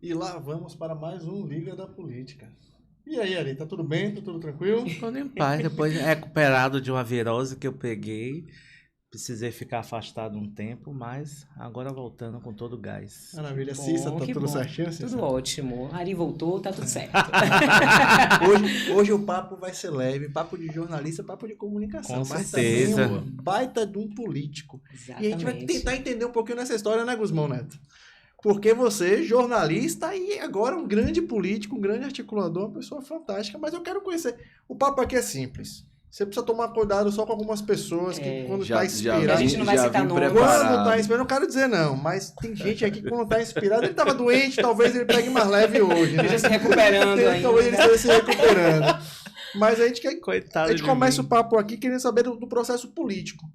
E lá vamos para mais um Liga da Política. E aí, Ari, tá tudo bem? Tá tudo tranquilo? Tudo em paz, depois recuperado de uma virose que eu peguei. Precisei ficar afastado um tempo, mas agora voltando com todo o gás. Maravilha. Bom, Cissa, tá que tudo bom. certinho, Cissa? Tudo ótimo. Ari voltou, tá tudo certo. Hoje o papo vai ser leve, papo de jornalista, papo de comunicação. Com mas certeza. também um baita de um político. E a gente vai Exatamente. tentar entender um pouquinho nessa história, né, Guzmão Neto? Porque você, jornalista e agora um grande político, um grande articulador, uma pessoa fantástica, mas eu quero conhecer. O papo aqui é simples. Você precisa tomar cuidado só com algumas pessoas que quando tá inspirado... A gente não vai citar nomes. Quando tá inspirado, não quero dizer não, mas tem gente aqui que quando tá inspirado, ele tava doente, talvez ele pegue mais leve hoje, né? Esteja se recuperando ainda. Talvez ele esteja se recuperando. Mas a gente quer... Coitado A gente de começa mim. o papo aqui querendo saber do processo político.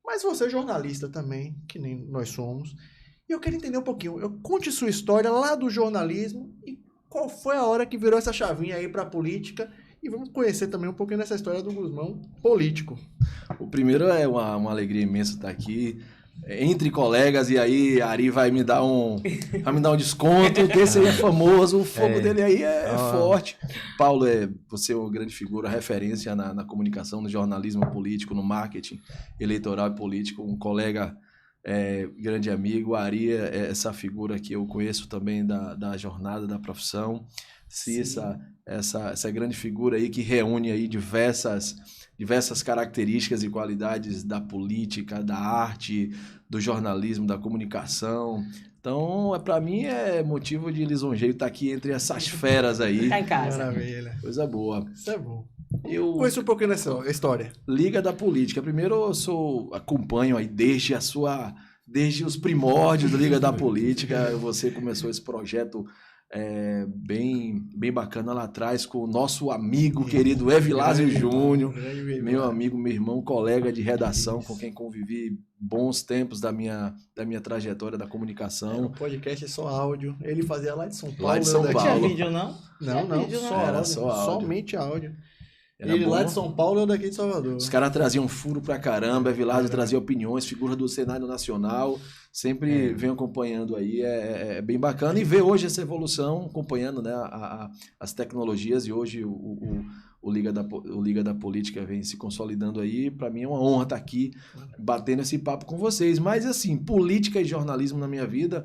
Mas você é jornalista também, que nem nós somos. E eu quero entender um pouquinho. Conte sua história lá do jornalismo e qual foi a hora que virou essa chavinha aí pra política. E vamos conhecer também um pouquinho dessa história do Guzmão político. O primeiro é uma alegria imensa estar aqui entre colegas, e aí a Ari vai me dar um desconto, que esse aí é famoso, o fogo dele aí é forte. Paulo, você é uma grande figura, referência na comunicação, no jornalismo político, no marketing eleitoral e político, um colega, grande amigo. A Ari é essa figura que eu conheço também da jornada, da profissão. Cissa, essa grande figura aí que reúne aí diversas características e qualidades da política, da arte, do jornalismo, da comunicação. Então, para mim é motivo de lisonjeio estar aqui entre essas feras aí. Tá em casa. Maravilha. Coisa boa. Isso é bom. Eu Conheça um pouquinho dessa história. Liga da Política. Primeiro acompanho aí desde os primórdios da Liga da Política. Você começou esse projeto bem bacana lá atrás com o nosso amigo querido Evilásio Júnior, meu amigo, meu irmão, colega de redação, com quem convivi bons tempos da minha trajetória da comunicação. O podcast é só áudio. Ele fazia lá de São Paulo. Lá de São eu daqui. Paulo. Tinha vídeo, não? Não, vídeo, só era áudio. só áudio. Somente áudio. Era Ele bom. lá de São Paulo, eu daqui de Salvador. Os caras traziam furo pra caramba, Evilásio trazia opiniões, figura do cenário nacional, sempre venho acompanhando aí, é bem bacana, e ver hoje essa evolução, acompanhando, né, as tecnologias, e hoje o Liga da Política vem se consolidando aí. Para mim é uma honra estar aqui batendo esse papo com vocês. Mas assim, política e jornalismo na minha vida,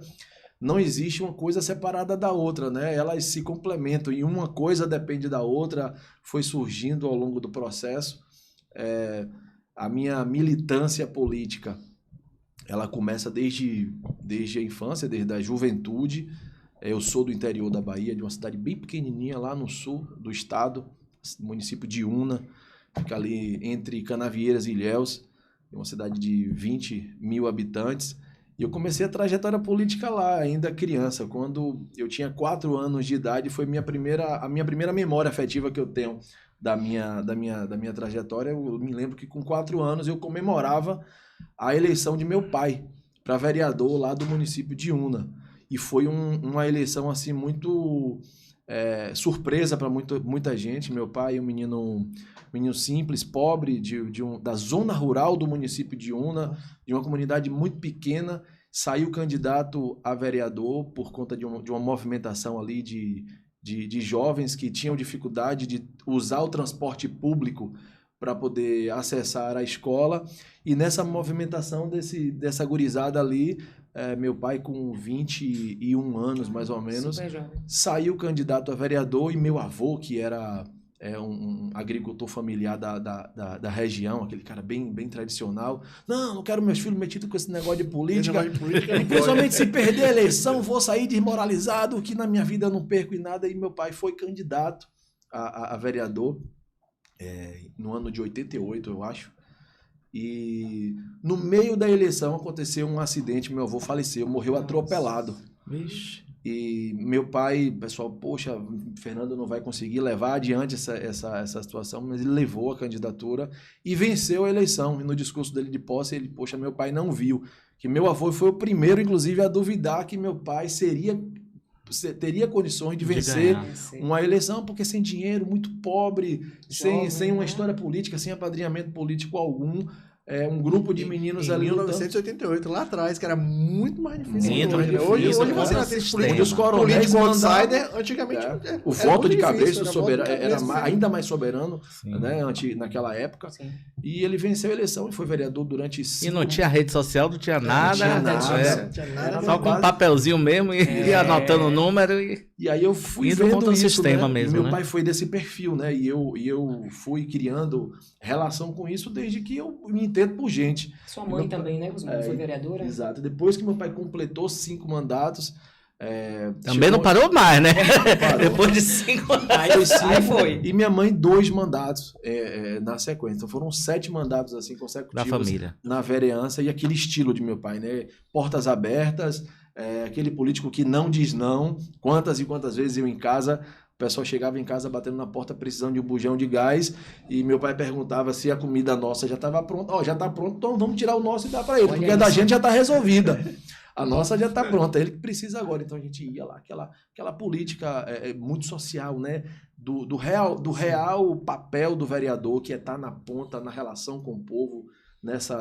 não existe uma coisa separada da outra, né? Elas se complementam e uma coisa depende da outra, foi surgindo ao longo do processo. A minha militância política, ela começa desde a infância, desde a juventude. Eu sou do interior da Bahia, de uma cidade bem pequenininha lá no sul do estado, município de Una, fica ali entre Canavieiras e Ilhéus, uma cidade de 20 mil habitantes. E eu comecei a trajetória política lá, ainda criança. Quando eu tinha 4 anos de idade, foi a minha primeira memória afetiva que eu tenho da minha trajetória. Eu me lembro que com 4 anos eu comemorava a eleição de meu pai para vereador lá do município de Una. E foi uma eleição assim muito surpresa para muita gente. Meu pai, um menino simples, pobre, da zona rural do município de Una, de uma comunidade muito pequena, saiu candidato a vereador por conta de uma movimentação ali de jovens que tinham dificuldade de usar o transporte público para poder acessar a escola. E nessa movimentação dessa gurizada ali, meu pai com 21 anos mais ou menos, saiu candidato a vereador, e meu avô, que era um agricultor familiar da região, aquele cara bem tradicional, não quero meus filhos metidos com esse negócio de política, principalmente se perder a eleição, vou sair desmoralizado, que na minha vida eu não perco em nada. E meu pai foi candidato a vereador no ano de 88, eu acho. E no meio da eleição aconteceu um acidente, meu avô faleceu, morreu atropelado. Vixe. E meu pai, pessoal, poxa, Fernando não vai conseguir levar adiante essa situação, mas ele levou a candidatura e venceu a eleição. E no discurso dele de posse, ele, poxa, meu pai não viu, que meu avô foi o primeiro, inclusive, a duvidar que meu pai teria condições de vencer uma eleição, porque sem dinheiro, muito pobre, sem uma história política, sem apadrinhamento político algum, um grupo de meninos em ali lutando. 1988, lá atrás, que era muito mais difícil. Muito hoje, né? mais Hoje difícil, você contra não o tem sistema. E os coronéis político mandavam- outsider, antigamente. O era voto muito de difícil, cabeça do era soberano voto de era cabeça. ainda mais soberano, Sim. né, naquela época. Sim. E ele venceu a eleição e foi vereador durante E não tinha rede social, não tinha nada. tinha nada. é, Não tinha nada, Era só mas com um base- papelzinho mesmo e ia anotando o número. E aí eu fui Indo vendo contra o isso, sistema né? mesmo, Meu né? pai foi desse perfil, né? E eu fui criando relação com isso desde que eu me entendo por gente. Sua mãe Meu pai- também, né, Guzmão? Foi vereadora? Exato. Depois que meu pai completou 5 mandatos... Também não parou mais, né? Parou. Depois de 5 anos. Aí foi. E minha mãe 2 mandatos na sequência. Então foram 7 mandatos assim Da consecutivos família. na vereança e aquele estilo de meu pai, né? Portas abertas, aquele político que não diz não. Quantas e quantas vezes eu em casa, o pessoal chegava em casa batendo na porta precisando de um bujão de gás e meu pai perguntava se a comida nossa já estava pronta. Ó, já está pronto, então vamos tirar o nosso e dar para ele, Olha porque a da isso. gente já está resolvida. A nossa já está pronta, ele que precisa agora. Então a gente ia lá, aquela política muito social, né? Do real papel do vereador, que é estar na ponta, na relação com o povo,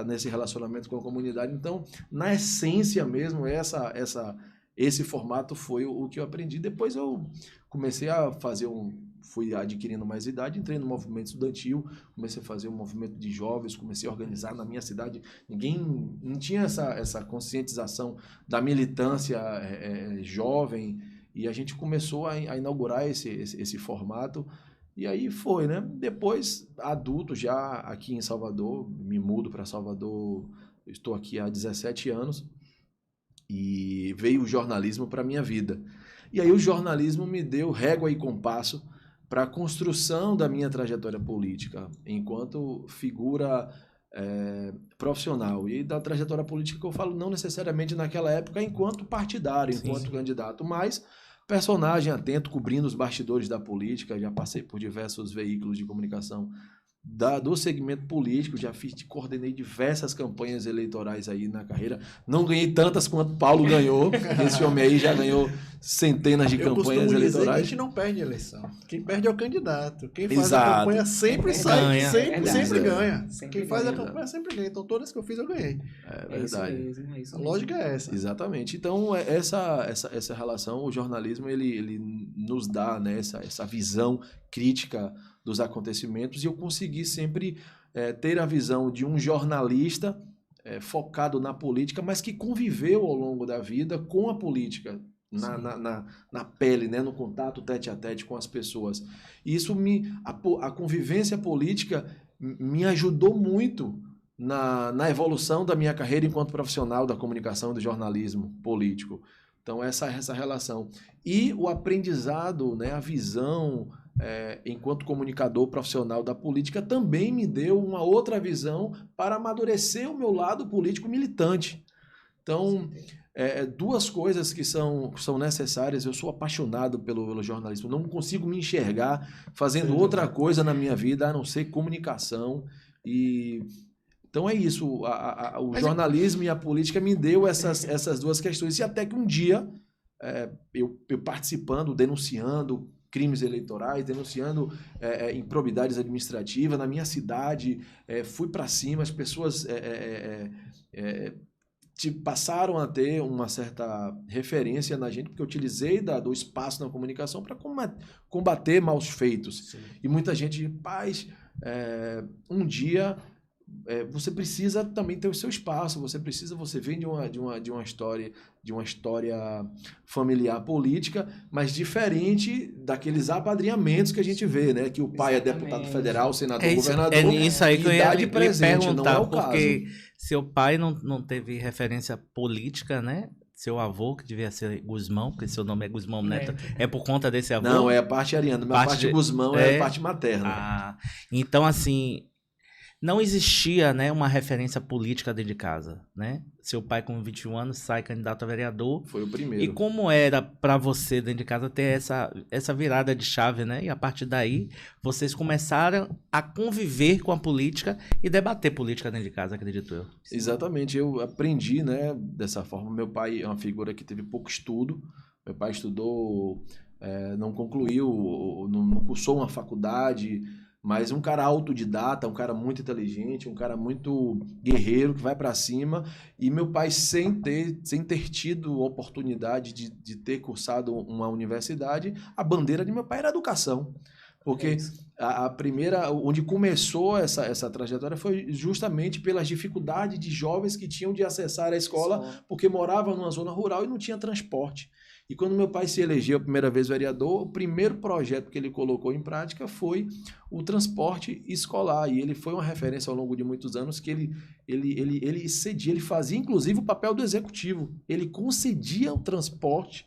nesse relacionamento com a comunidade. Então, na essência mesmo, esse formato foi o que eu aprendi. Depois eu comecei a fazer fui adquirindo mais idade, entrei no movimento estudantil, comecei a fazer um movimento de jovens, comecei a organizar na minha cidade. Ninguém não tinha essa conscientização da militância jovem, e a gente começou a inaugurar esse formato, e aí foi, né? Depois, adulto, já aqui em Salvador, me mudo para Salvador, estou aqui há 17 anos, e veio o jornalismo para a minha vida. E aí o jornalismo me deu régua e compasso para a construção da minha trajetória política, enquanto figura profissional. E da trajetória política que eu falo não necessariamente naquela época enquanto partidário, enquanto candidato, mas personagem atento, cobrindo os bastidores da política. Já passei por diversos veículos de comunicação do segmento político, já coordenei diversas campanhas eleitorais aí na carreira. Não ganhei tantas quanto Paulo ganhou. Esse homem aí já ganhou centenas de Eu campanhas costumo dizer que a eleitorais. gente não perde eleição. Quem perde é o candidato. Quem faz Exato. a campanha sempre sai, Ganha. sempre Verdade. ganha. Sempre Quem faz a ganha. campanha sempre ganha. Então todas que eu fiz eu ganhei. É isso Verdade. mesmo, é isso A mesmo. lógica é essa. Exatamente. Então, essa relação, o jornalismo, ele nos dá, né, essa visão crítica dos acontecimentos, e eu consegui sempre ter a visão de um jornalista focado na política, mas que conviveu ao longo da vida com a política, na pele, né, no contato tete a tete com as pessoas. E isso a convivência política me ajudou muito na evolução da minha carreira enquanto profissional da comunicação e do jornalismo político. Então, essa relação. E o aprendizado, né, a visão, enquanto comunicador profissional da política, também me deu uma outra visão para amadurecer o meu lado político militante. Então, duas coisas que são necessárias. Eu sou apaixonado pelo jornalismo. Não consigo me enxergar fazendo outra coisa na minha vida a não ser comunicação. Então é isso. O jornalismo e a política me deu essas duas questões. E até que um dia, eu participando, denunciando crimes eleitorais, denunciando improbidades administrativas na minha cidade, fui para cima, as pessoas passaram a ter uma certa referência na gente, porque eu utilizei do espaço na comunicação para combater maus feitos. Sim. E muita gente, um dia você precisa também ter o seu espaço, você vem de uma história familiar política, mas diferente daqueles apadrinhamentos que a gente vê, né? Que o pai é deputado federal, senador, governador. É isso aí que eu ia lhe perguntar, não é o porque caso. Seu pai não teve referência política, né? Seu avô, que devia ser Guzmão, porque seu nome é Guzmão Neto, é por conta desse avô? Não, é a parte ariana, a parte Guzmão é a parte materna. Então, assim, não existia, né, uma referência política dentro de casa, né? Seu pai, com 21 anos, sai candidato a vereador. Foi o primeiro. E como era para você, dentro de casa, ter essa virada de chave, né? E a partir daí, vocês começaram a conviver com a política e debater política dentro de casa, acredito eu. Exatamente. Eu aprendi, né, dessa forma. Meu pai é uma figura que teve pouco estudo. Meu pai estudou, não concluiu, não cursou uma faculdade, mas um cara autodidata, um cara muito inteligente, um cara muito guerreiro, que vai para cima. E meu pai, sem ter tido oportunidade de ter cursado uma universidade, a bandeira de meu pai era a educação. Porque a primeira, onde começou essa trajetória foi justamente pelas dificuldades de jovens que tinham de acessar a escola, porque moravam numa zona rural e não tinha transporte. E quando meu pai se elegeu a primeira vez vereador, o primeiro projeto que ele colocou em prática foi o transporte escolar. E ele foi uma referência ao longo de muitos anos que ele cedia, ele fazia inclusive o papel do executivo. Ele concedia o transporte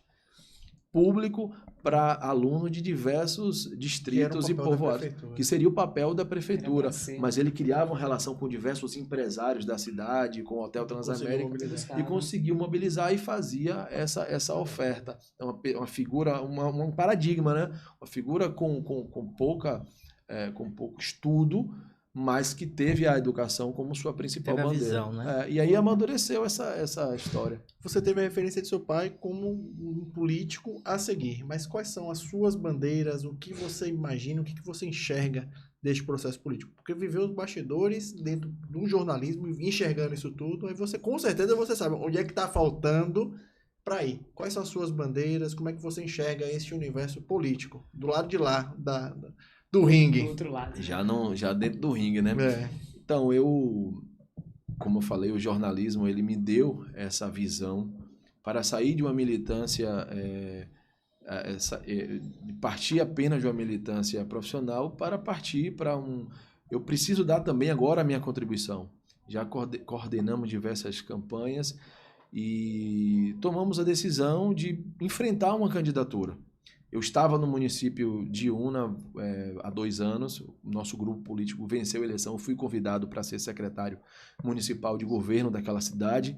público para alunos de diversos distritos e povoados, que seria o papel da prefeitura, mas ele criava uma relação com diversos empresários da cidade, com o Hotel Transamérica, e conseguiu mobilizar e fazia essa oferta. É uma figura, um paradigma, né? Uma figura com pouco estudo, mas que teve a educação como sua principal bandeira. Visão, né? E aí amadureceu essa história. Você teve a referência de seu pai como um político a seguir, mas quais são as suas bandeiras, o que você imagina, o que você enxerga deste processo político? Porque viveu os bastidores dentro do jornalismo, enxergando isso tudo, aí você, com certeza, você sabe onde é que está faltando para ir. Quais são as suas bandeiras, como é que você enxerga esse universo político, do lado de lá, do ringue? Do outro lado. Já dentro do ringue, né? Então, como eu falei, o jornalismo, ele me deu essa visão para sair de uma militância, de partir apenas de uma militância profissional para partir para eu preciso dar também agora a minha contribuição. Já coordenamos diversas campanhas e tomamos a decisão de enfrentar uma candidatura. Eu estava no município de Una há 2 anos, o nosso grupo político venceu a eleição, eu fui convidado para ser secretário municipal de governo daquela cidade,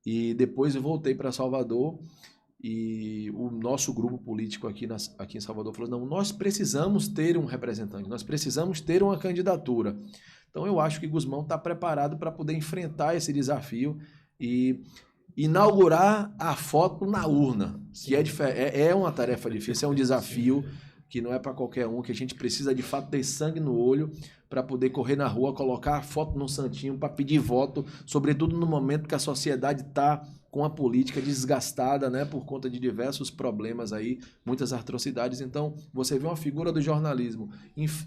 e depois eu voltei para Salvador, e o nosso grupo político aqui em Salvador falou, não, nós precisamos ter um representante, nós precisamos ter uma candidatura. Então eu acho que Gusmão está preparado para poder enfrentar esse desafio e inaugurar a foto na urna, que é uma tarefa difícil, é um desafio que não é para qualquer um, que a gente precisa de fato ter sangue no olho para poder correr na rua, colocar a foto no santinho para pedir voto, sobretudo no momento que a sociedade está com a política desgastada, né, por conta de diversos problemas aí, muitas atrocidades. Então, você vê uma figura do jornalismo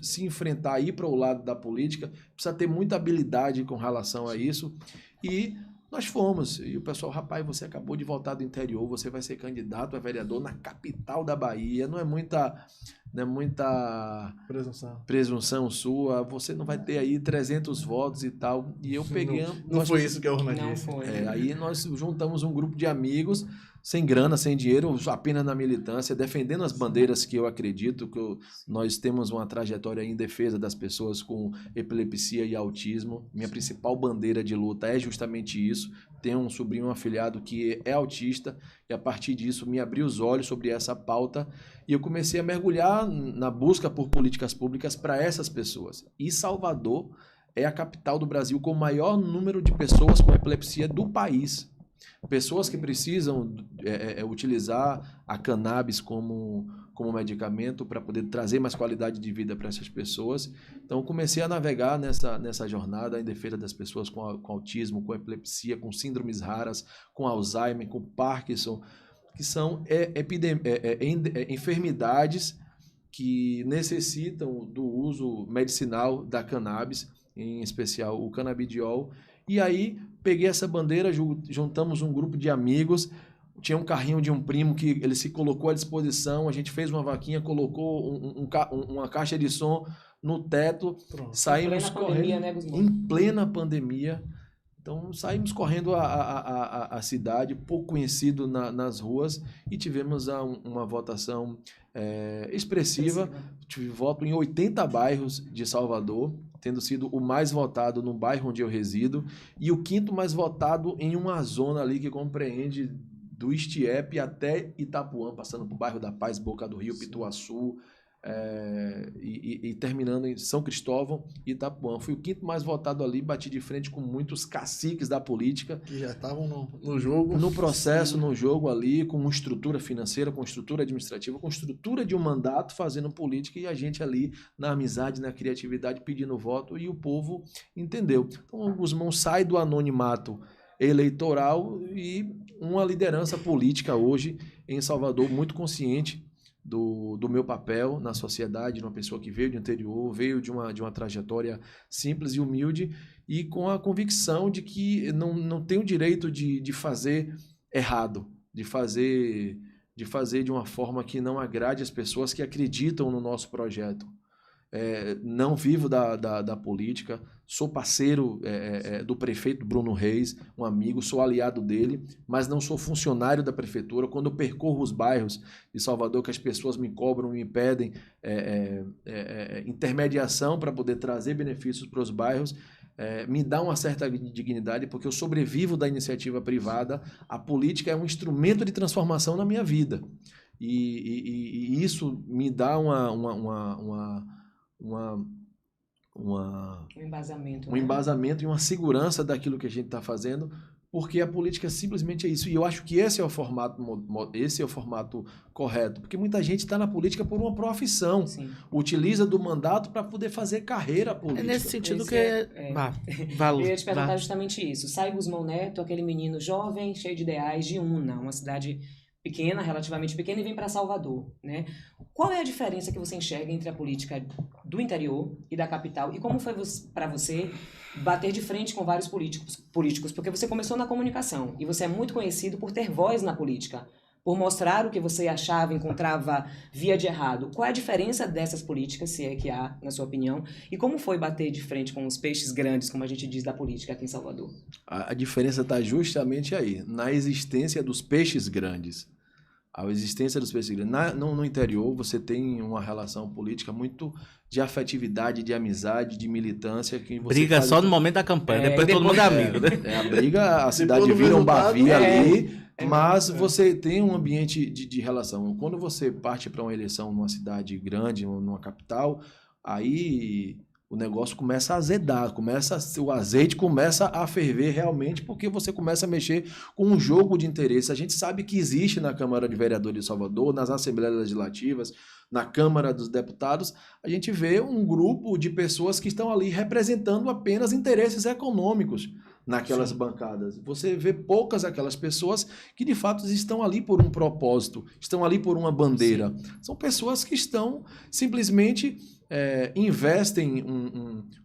se enfrentar, ir para o lado da política, precisa ter muita habilidade com relação a isso. E nós fomos, e o pessoal, rapaz, você acabou de voltar do interior, você vai ser candidato a vereador na capital da Bahia, não é muita presunção sua, você não vai ter aí 300 votos e tal. E eu peguei... Não foi isso que a urna disse. Não foi. Aí nós juntamos um grupo de amigos, sem grana, sem dinheiro, apenas na militância, defendendo as bandeiras que eu acredito, nós temos uma trajetória em defesa das pessoas com epilepsia e autismo. Minha principal bandeira de luta é justamente isso. Tenho um sobrinho, um afilhado que é autista, e a partir disso me abriu os olhos sobre essa pauta, e eu comecei a mergulhar na busca por políticas públicas para essas pessoas. E Salvador é a capital do Brasil com o maior número de pessoas com epilepsia do país. Pessoas que precisam utilizar a cannabis como medicamento para poder trazer mais qualidade de vida para essas pessoas. Então, eu comecei a navegar nessa jornada em defesa das pessoas com autismo, com epilepsia, com síndromes raras, com Alzheimer, com Parkinson, que são enfermidades que necessitam do uso medicinal da cannabis, em especial o canabidiol. E aí, peguei essa bandeira, juntamos um grupo de amigos, tinha um carrinho de um primo que ele se colocou à disposição, a gente fez uma vaquinha, colocou uma caixa de som no teto, saímos correndo em plena pandemia. Então, saímos correndo a cidade, pouco conhecido nas ruas, e tivemos uma votação expressiva. Tive voto em 80 bairros de Salvador, tendo sido o mais votado no bairro onde eu resido, e o 5º mais votado em uma zona ali que compreende do Estiepe até Itapuã, passando por bairro da Paz, Boca do Rio, Pituaçu, e terminando em São Cristóvão e Itapuã. Fui o 5º mais votado ali, bati de frente com muitos caciques da política. Que já estavam no jogo. No processo, no jogo ali, com estrutura financeira, com estrutura administrativa, com estrutura de um mandato, fazendo política, e a gente ali na amizade, na criatividade, pedindo voto, e o povo entendeu. Então o Gusmão sai do anonimato eleitoral e uma liderança política hoje em Salvador, muito consciente do meu papel na sociedade, de uma pessoa que veio do interior, veio de uma trajetória simples e humilde, e com a convicção de que não tem o direito de fazer errado, de fazer de uma forma que não agrade as pessoas que acreditam no nosso projeto. Não vivo da política, sou parceiro do prefeito Bruno Reis, um amigo, sou aliado dele, mas não sou funcionário da prefeitura. Quando eu percorro os bairros de Salvador, que as pessoas me cobram, me pedem intermediação para poder trazer benefícios para os bairros, me dá uma certa dignidade, porque eu sobrevivo da iniciativa privada. A política é um instrumento de transformação na minha vida, e isso me dá Um embasamento. um embasamento e uma segurança daquilo que a gente está fazendo, porque a política simplesmente é isso. E eu acho que esse é o formato correto, porque muita gente está na política por uma profissão, Sim. utiliza do mandato para poder fazer carreira política. É nesse sentido que Eu ia te perguntar justamente isso. Sai Gusmão Neto, aquele menino jovem, cheio de ideais, de Una, uma cidade pequena, relativamente pequena, e vem para Salvador, né? Qual é a diferença que você enxerga entre a política do interior e da capital? E como foi para você bater de frente com vários políticos? Porque você começou na comunicação e você é muito conhecido por ter voz na política, por mostrar o que você achava, encontrava via de errado. Qual é a diferença dessas políticas, se é que há, na sua opinião? E como foi bater de frente com os peixes grandes, como a gente diz, da política aqui em Salvador? A diferença está justamente aí, na existência dos peixes grandes. A existência dos peixes grandes. No interior, você tem uma relação política muito de afetividade, de amizade, de militância. Que você briga só no momento da campanha, depois todo mundo é amigo, né? A briga, a cidade vira um bavio ali, mas você tem um ambiente de relação. Quando você parte para uma eleição numa cidade grande, numa capital, aí o negócio começa a azedar, o azeite começa a ferver realmente, porque você começa a mexer com um jogo de interesse. A gente sabe que existe na Câmara de Vereadores de Salvador, nas Assembleias Legislativas, na Câmara dos Deputados, a gente vê um grupo de pessoas que estão ali representando apenas interesses econômicos naquelas Sim. bancadas. Você vê poucas aquelas pessoas que de fato estão ali por um propósito, estão ali por uma bandeira. Sim. São pessoas que estão simplesmente investem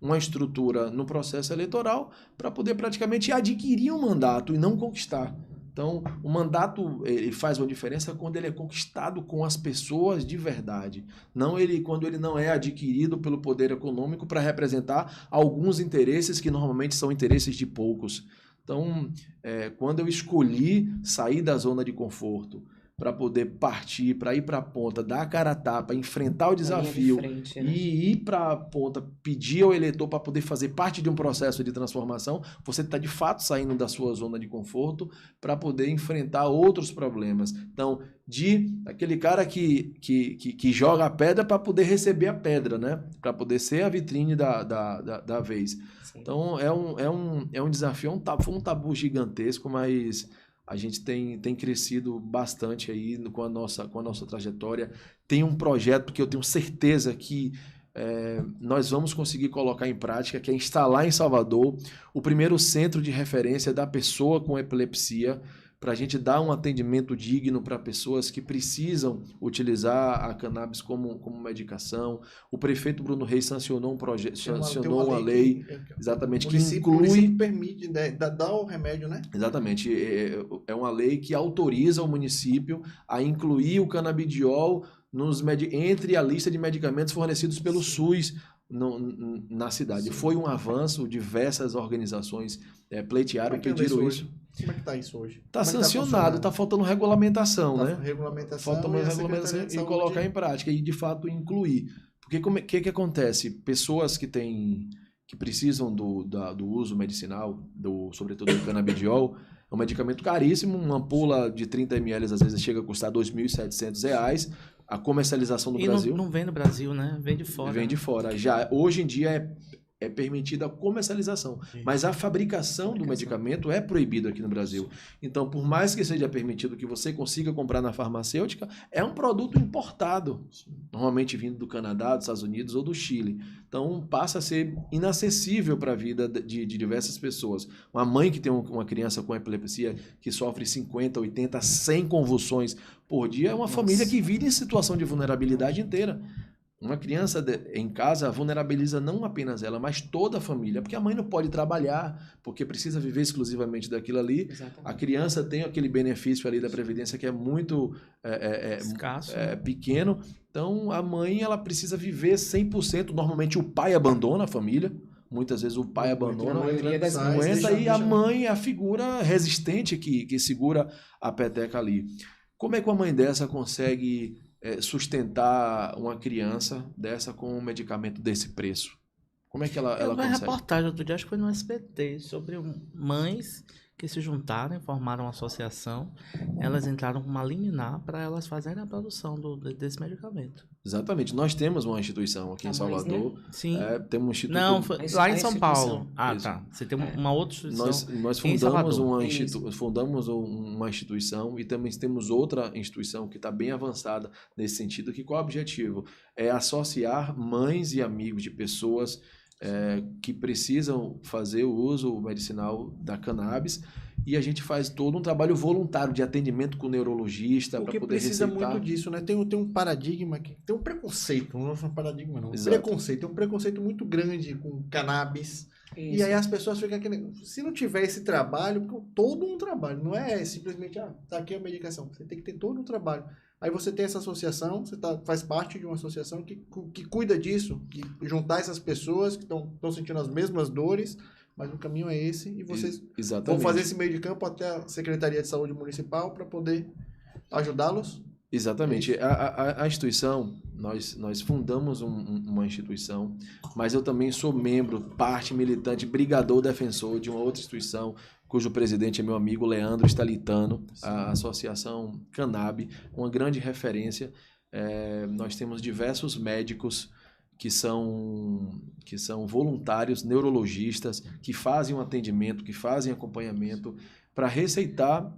uma estrutura no processo eleitoral para poder praticamente adquirir um mandato e não conquistar. Então, o mandato ele faz uma diferença quando ele é conquistado com as pessoas de verdade. Quando ele não é adquirido pelo poder econômico para representar alguns interesses que normalmente são interesses de poucos. Então, quando eu escolhi sair da zona de conforto para poder partir, para ir para a ponta, dar a cara a tapa, enfrentar o desafio frente, né? E ir para a ponta, pedir ao eleitor para poder fazer parte de um processo de transformação, você está de fato saindo da sua zona de conforto para poder enfrentar outros problemas. Então, aquele cara que joga a pedra para poder receber a pedra, né? Para poder ser a vitrine da vez. Sim. Então, é um desafio, foi um tabu gigantesco, mas a gente tem crescido bastante aí com a nossa trajetória. Tem um projeto que eu tenho certeza que nós vamos conseguir colocar em prática, que é instalar em Salvador o primeiro centro de referência da pessoa com epilepsia, para a gente dar um atendimento digno para pessoas que precisam utilizar a cannabis como medicação. O prefeito Bruno Reis sancionou um projeto, sancionou uma lei exatamente que inclui. O município permite dar o remédio, né? Exatamente. É uma lei que autoriza o município a incluir o canabidiol entre a lista de medicamentos fornecidos pelo SUS na cidade. Sim. Foi um avanço, diversas organizações pleitearam, pediram isso. Como é que está isso hoje? Está sancionado, está faltando regulamentação, né? Regulamentação. Falta uma regulamentação e colocar em prática e, de fato, incluir. Porque o que acontece? Pessoas que precisam do uso medicinal, sobretudo do canabidiol, é um medicamento caríssimo, uma ampula de 30 ml às vezes chega a custar R$ 2.700, a comercialização do E Brasil. não vem do Brasil, né? Vem de fora. Vem de fora. Já, hoje em dia é permitida a comercialização, mas a fabricação do medicamento é proibida aqui no Brasil. Então, por mais que seja permitido que você consiga comprar na farmacêutica, é um produto importado, normalmente vindo do Canadá, dos Estados Unidos ou do Chile. Então, passa a ser inacessível para a vida de diversas pessoas. Uma mãe que tem uma criança com epilepsia que sofre 50, 80, 100 convulsões por dia é uma família que vive em situação de vulnerabilidade inteira. Uma criança em casa vulnerabiliza não apenas ela, mas toda a família, porque a mãe não pode trabalhar, porque precisa viver exclusivamente daquilo ali. Exatamente. A criança tem aquele benefício ali da Previdência que é muito Escasso. pequeno. Então, a mãe ela precisa viver 100%. Normalmente, o pai abandona a família. Muitas vezes o pai abandona, aguenta, e a mãe é a figura resistente que segura a peteca ali. Como é que uma mãe dessa consegue sustentar uma criança dessa com um medicamento desse preço? Como é que ela Eu vi uma consegue? reportagem outro dia, acho que foi no SBT, sobre mães que se juntaram, formaram uma associação, elas entraram com uma liminar para elas fazerem a produção desse medicamento. Exatamente. Nós temos uma instituição aqui em Salvador. Né? Sim. Temos um instituto... Não, lá em São Paulo. instituição. Ah, Isso. tá. Você tem uma outra instituição. Nós em fundamos Salvador. fundamos uma instituição e também temos outra instituição que está bem avançada nesse sentido, que qual é o objetivo? É associar mães e amigos de pessoas que precisam fazer o uso medicinal da cannabis, e a gente faz todo um trabalho voluntário de atendimento com o neurologista para Porque poder precisa receitar. muito disso, né? Tem um paradigma, tem um preconceito, não é um paradigma não, Exato. tem um preconceito muito grande com cannabis. E Isso. aí as pessoas ficam aqui, se não tiver esse trabalho, porque todo um trabalho, não é simplesmente, tá aqui a medicação, você tem que ter todo um trabalho. Aí você tem essa associação, você faz parte de uma associação que cuida disso, que juntar essas pessoas que estão sentindo as mesmas dores, mas o caminho é esse, e vocês Exatamente. vão fazer esse meio de campo até a Secretaria de Saúde Municipal para poder ajudá-los? Exatamente. A instituição, nós fundamos uma instituição, mas eu também sou membro, parte militante, brigador, defensor de uma outra instituição, cujo presidente é meu amigo Leandro Stalitano, a Associação Cannab, uma grande referência. Nós temos diversos médicos que são voluntários, neurologistas, que fazem um atendimento, que fazem acompanhamento para receitar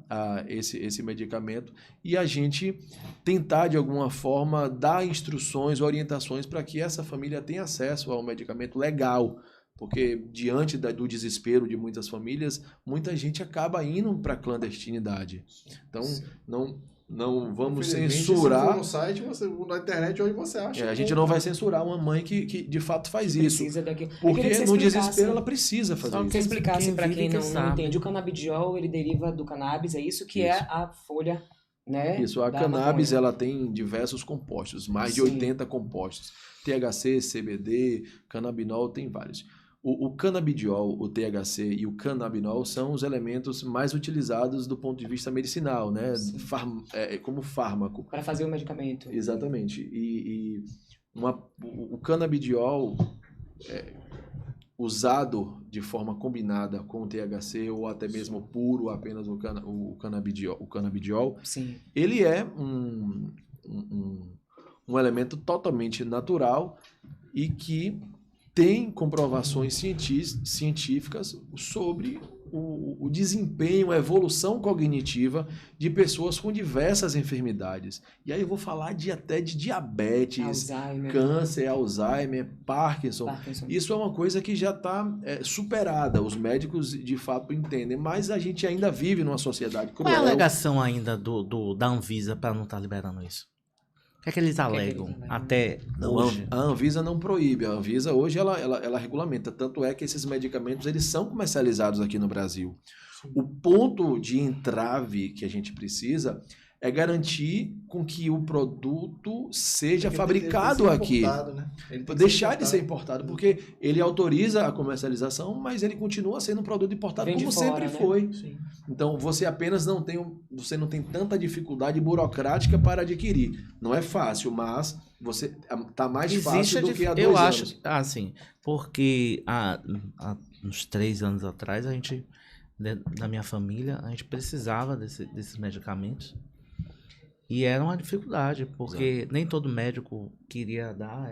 esse medicamento e a gente tentar, de alguma forma, dar instruções, orientações para que essa família tenha acesso ao medicamento legal. Porque, diante do desespero de muitas famílias, muita gente acaba indo para a clandestinidade. Então, não vamos censurar. Se for no site, na internet, hoje você acha. A gente não vai censurar uma mãe que de fato faz isso. Porque no desespero ela precisa fazer Só que isso. você explicasse para quem não sabe. entende. O canabidiol, ele deriva do cannabis, é isso que é a folha, né? Isso, a da cannabis maconha. ela tem diversos compostos, mais de Sim. 80 compostos. THC, CBD, canabinol, tem vários. O canabidiol, o THC e o cannabinol são os elementos mais utilizados do ponto de vista medicinal, né? Como fármaco. Para fazer o medicamento. Exatamente. O canabidiol usado de forma combinada com o THC ou até mesmo puro, apenas o canabidiol, Sim. ele é um elemento totalmente natural e que tem comprovações científicas sobre o desempenho, a evolução cognitiva de pessoas com diversas enfermidades. E aí eu vou falar até de diabetes, Alzheimer. câncer, Alzheimer, Parkinson. Isso é uma coisa que já está superada. Os médicos, de fato, entendem. Mas a gente ainda vive numa sociedade cruel. Qual é a alegação ainda da Anvisa para não estar liberando isso? O que é que eles alegam até hoje? A Anvisa não proíbe. A Anvisa hoje ela regulamenta. Tanto é que esses medicamentos eles são comercializados aqui no Brasil. Sim. O ponto de entrave que a gente precisa é garantir com que o produto seja fabricado aqui. Né? Deixar de ser importado, porque ele autoriza a comercialização, mas ele continua sendo um produto importado como sempre foi. Sim. Então você apenas não tem tanta dificuldade burocrática para adquirir. Não é fácil, mas você tá mais fácil do que há 2 anos. Eu acho, assim, porque há uns 3 anos atrás, a gente, na minha família, a gente precisava desses medicamentos. E era uma dificuldade, porque nem todo médico queria dar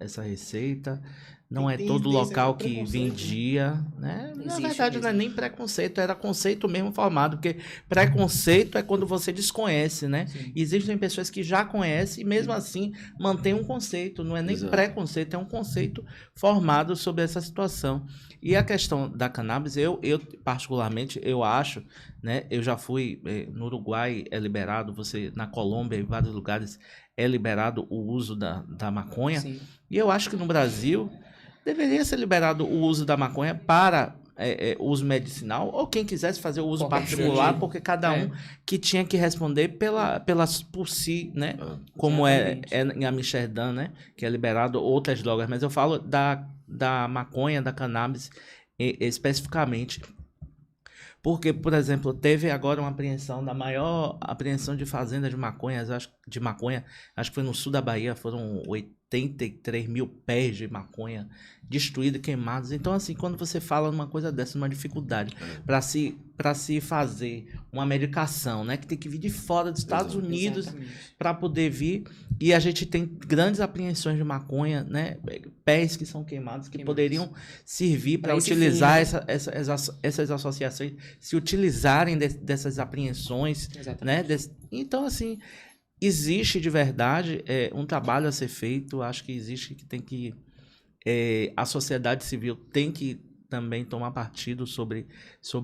essa receita. Não é tem todo esse local que preconceito, vendia, né? Na Existe verdade, não é mesmo. nem preconceito, era conceito mesmo formado, porque preconceito é quando você desconhece, né? Sim. Existem pessoas que já conhecem e mesmo assim mantém um conceito, não é nem Exato. preconceito, é um conceito formado sobre essa situação. E a questão da cannabis, eu particularmente, eu acho, né? Eu já fui, no Uruguai é liberado, na Colômbia, em vários lugares é liberado o uso da maconha. Sim. E eu acho que no Brasil deveria ser liberado o uso da maconha para uso medicinal, ou quem quisesse fazer o uso Qualquer particular, tipo. porque cada um que tinha que responder por si, né? Como Exatamente. é em Amsterdã, né? Que é liberado outras drogas. Mas eu falo da maconha, da cannabis especificamente. Porque, por exemplo, teve agora uma apreensão da maior apreensão de fazenda de maconha, acho que foi no sul da Bahia, foram 83 mil pés de maconha destruídos, queimados. Então, assim, quando você fala numa coisa dessa, numa dificuldade, para se fazer uma medicação, né, que tem que vir de fora dos Estados Unidos para poder vir, e a gente tem grandes apreensões de maconha, né, pés que são queimados, que poderiam servir para utilizar fim, né? essas associações, se utilizarem dessas apreensões, né, então, assim, existe de verdade um trabalho a ser feito. Acho que existe que tem que a sociedade civil tem que também tomar partido sobre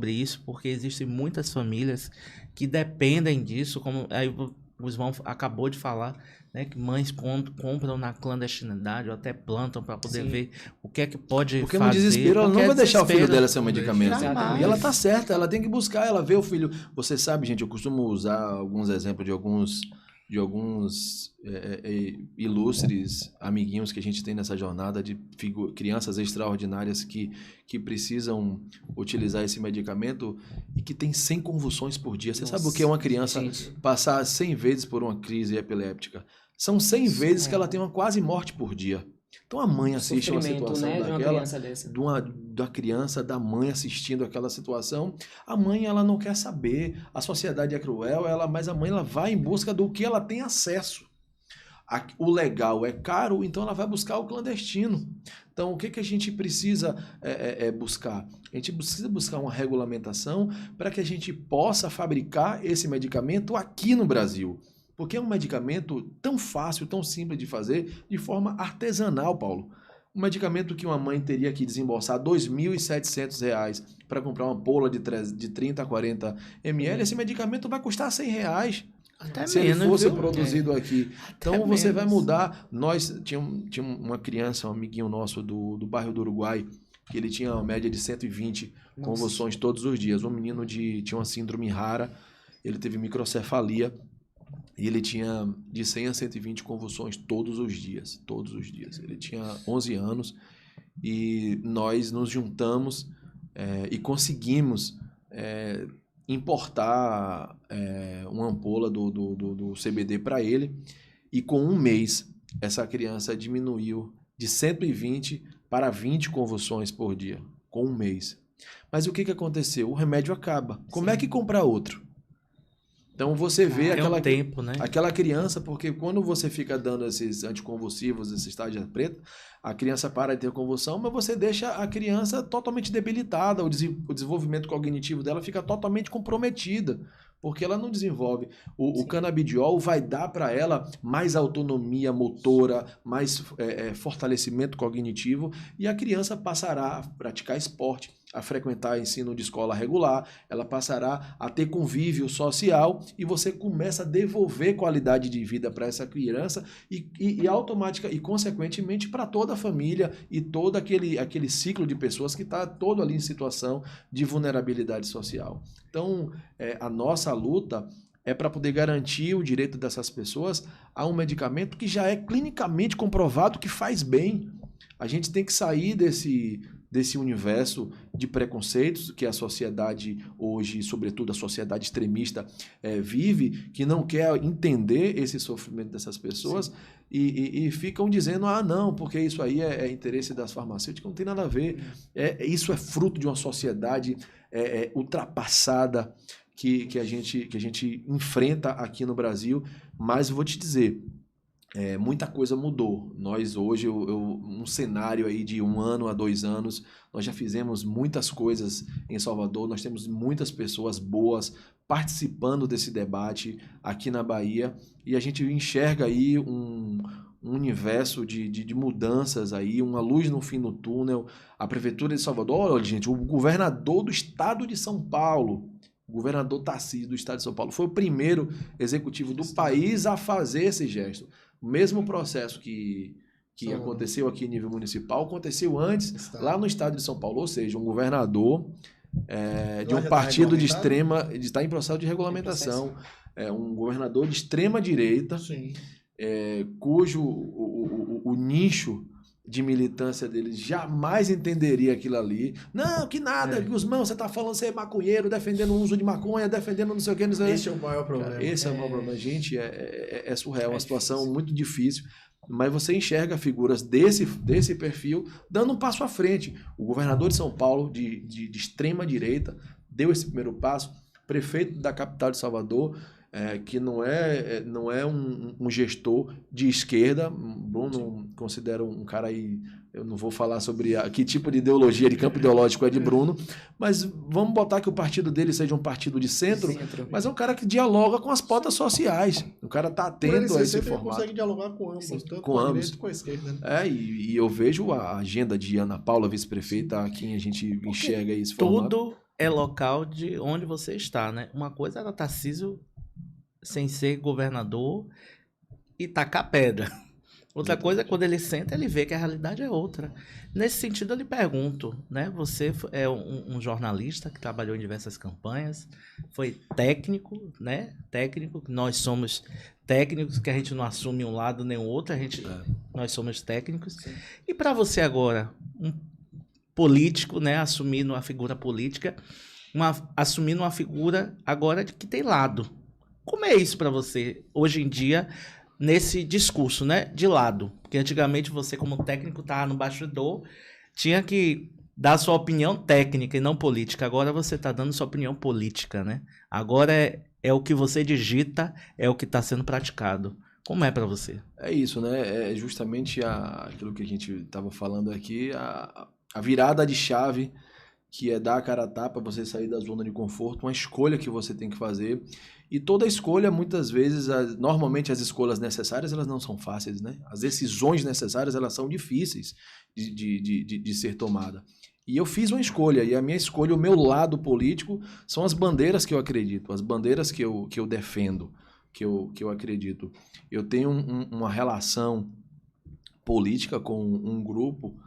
isso, porque existem muitas famílias que dependem disso, como aí o João acabou de falar, né, que mães compram na clandestinidade ou até plantam para poder ver o que é que pode porque fazer. No desespero ela não vai deixar o filho dela sem um medicamento. Jamais. E ela tá certa, ela tem que buscar, ela vê o filho. Você sabe, gente, eu costumo usar alguns exemplos de alguns ilustres amiguinhos que a gente tem nessa jornada de crianças extraordinárias que precisam utilizar esse medicamento e que tem 100 convulsões por dia. Você sabe o que é uma criança passar 100 vezes por uma crise epiléptica? São 100 vezes que ela tem uma quase morte por dia. Então a mãe assiste uma situação, né, daquela, de uma criança dessa. Da criança, da mãe assistindo aquela situação. A mãe, ela não quer saber. A sociedade é cruel, mas a mãe, ela vai em busca do que ela tem acesso. O legal é caro, então ela vai buscar o clandestino. Então o que a gente precisa buscar? A gente precisa buscar uma regulamentação para que a gente possa fabricar esse medicamento aqui no Brasil. Porque é um medicamento tão fácil, tão simples de fazer, de forma artesanal, Paulo. Um medicamento que uma mãe teria que desembolsar R$ 2.700 para comprar uma ampola de 30 a 40 ml, esse medicamento vai custar R$100. Até se menos, ele fosse viu? Produzido aqui. Então Até você menos. vai mudar. Nós tinha uma criança, um amiguinho nosso do bairro do Uruguai, que ele tinha uma média de 120 convulsões todos os dias. Um menino tinha uma síndrome rara, ele teve microcefalia. E ele tinha de 100 a 120 convulsões todos os dias. Ele tinha 11 anos e nós nos juntamos e conseguimos importar uma ampola do CBD para ele. E com um mês, essa criança diminuiu de 120 para 20 convulsões por dia. Com um mês. Mas o que aconteceu? O remédio acaba. Como é que comprar outro? Então você vê aquela criança, porque quando você fica dando esses anticonvulsivos, esses tarja preta, a criança para de ter convulsão, mas você deixa a criança totalmente debilitada, o desenvolvimento cognitivo dela fica totalmente comprometida, porque ela não desenvolve. O canabidiol vai dar para ela mais autonomia motora, mais fortalecimento cognitivo, e a criança passará a praticar esporte, a frequentar ensino de escola regular, ela passará a ter convívio social e você começa a devolver qualidade de vida para essa criança e automática e consequentemente para toda a família e todo aquele ciclo de pessoas que está todo ali em situação de vulnerabilidade social. Então, a nossa luta é para poder garantir o direito dessas pessoas a um medicamento que já é clinicamente comprovado que faz bem. A gente tem que sair desse universo de preconceitos que a sociedade hoje, sobretudo a sociedade extremista, vive, que não quer entender esse sofrimento dessas pessoas e ficam dizendo, não, porque isso aí é interesse das farmacêuticas, não tem nada a ver. Isso é fruto de uma sociedade ultrapassada, que a gente enfrenta aqui no Brasil, mas vou te dizer, muita coisa mudou. Nós hoje, um cenário aí de 1 ano a 2 anos, nós já fizemos muitas coisas em Salvador, nós temos muitas pessoas boas participando desse debate aqui na Bahia, e a gente enxerga aí um universo de mudanças aí, uma luz no fim do túnel. A Prefeitura de Salvador, olha, gente, o governador do estado de São Paulo, o governador Tarcísio do estado de São Paulo, foi o primeiro executivo do país a fazer esse gesto. O mesmo processo que aconteceu aqui em nível municipal, aconteceu antes lá no estado de São Paulo, ou seja, um governador de um partido de extrema... está em processo de regulamentação, um governador de extrema direita, cujo o nicho de militância dele jamais entenderia aquilo ali. Não, que nada, Guzmão, você está falando ser maconheiro, defendendo o uso de maconha, defendendo não sei o que, não sei o que. Esse é o maior problema. Cara, esse é o maior problema. Gente, é surreal, é uma situação muito difícil, mas você enxerga figuras desse perfil dando um passo à frente. O governador de São Paulo, de extrema direita, deu esse primeiro passo. Prefeito da capital de Salvador, que não é um gestor de esquerda. Bruno considera um cara aí, eu não vou falar sobre que tipo de ideologia, de campo ideológico é de Bruno, mas vamos botar que o partido dele seja um partido de centro, mas é um cara que dialoga com as pautas sociais. O cara está atento a esse formato. Ele consegue dialogar com ambos, tanto com a ambos. direita quanto com a esquerda. Né? E eu vejo a agenda de Ana Paula, vice-prefeita, a quem a gente enxerga esse formato. Tudo é local de onde você está, né? Uma coisa era Tarcísio sem ser governador e tacar pedra. Outra coisa é quando ele senta, ele vê que a realidade é outra. Nesse sentido, eu lhe pergunto, né? Você é um jornalista que trabalhou em diversas campanhas, foi técnico, né? Técnico, nós somos técnicos, que a gente não assume um lado nem o outro, nós somos técnicos. Sim. E para você agora, um político, né? Assumindo uma figura política, assumindo uma figura agora que tem lado. Como é isso para você, hoje em dia, nesse discurso, né, de lado? Porque antigamente você, como técnico, estava no bastidor, tinha que dar sua opinião técnica e não política. Agora você está dando sua opinião política, né? Agora é o que você digita, é o que está sendo praticado. Como é para você? É isso, né? É justamente aquilo que a gente estava falando aqui, a virada de chave, que é dar a cara a tapa, você sair da zona de conforto, uma escolha que você tem que fazer. E toda escolha, muitas vezes, normalmente as escolhas necessárias, elas não são fáceis, né? As decisões necessárias, elas são difíceis de ser tomada. E eu fiz uma escolha, e a minha escolha, o meu lado político, são as bandeiras que eu acredito, as bandeiras que eu defendo, que eu acredito. Eu tenho uma relação política com um grupo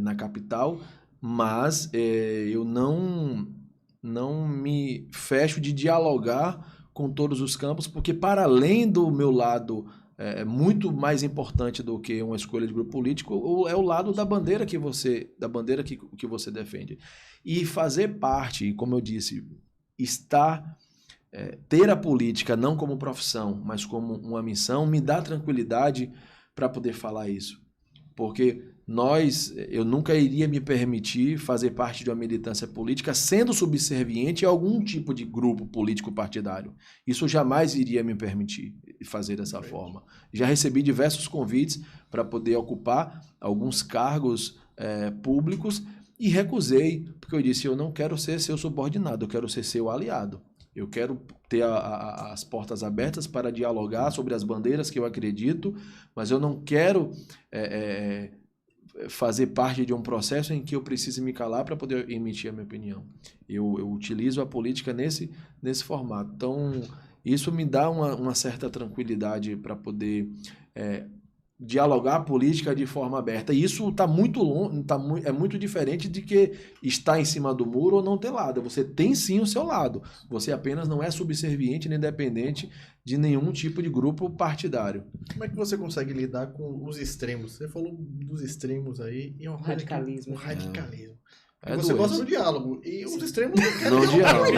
na capital, mas eu não me fecho de dialogar com todos os campos, porque para além do meu lado muito mais importante do que uma escolha de grupo político, é o lado da bandeira que você defende. E fazer parte, como eu disse, ter a política não como profissão, mas como uma missão, me dá tranquilidade para poder falar isso. Porque eu nunca iria me permitir fazer parte de uma militância política sendo subserviente a algum tipo de grupo político partidário. Isso eu jamais iria me permitir fazer dessa forma. Já recebi diversos convites para poder ocupar alguns cargos públicos e recusei, porque eu disse, eu não quero ser seu subordinado, eu quero ser seu aliado. Eu quero ter as portas abertas para dialogar sobre as bandeiras que eu acredito, mas eu não quero fazer parte de um processo em que eu precise me calar para poder emitir a minha opinião. Eu utilizo a política nesse formato. Então, isso me dá uma certa tranquilidade para poder dialogar a política de forma aberta. E isso está muito longe, é muito diferente de que estar em cima do muro ou não ter lado. Você tem sim o seu lado. Você apenas não é subserviente nem dependente de nenhum tipo de grupo partidário. Como é que você consegue lidar com os extremos? Você falou dos extremos aí. E radicalismo. Radicalismo. Você gosta do diálogo. E os extremos não querem não diálogo.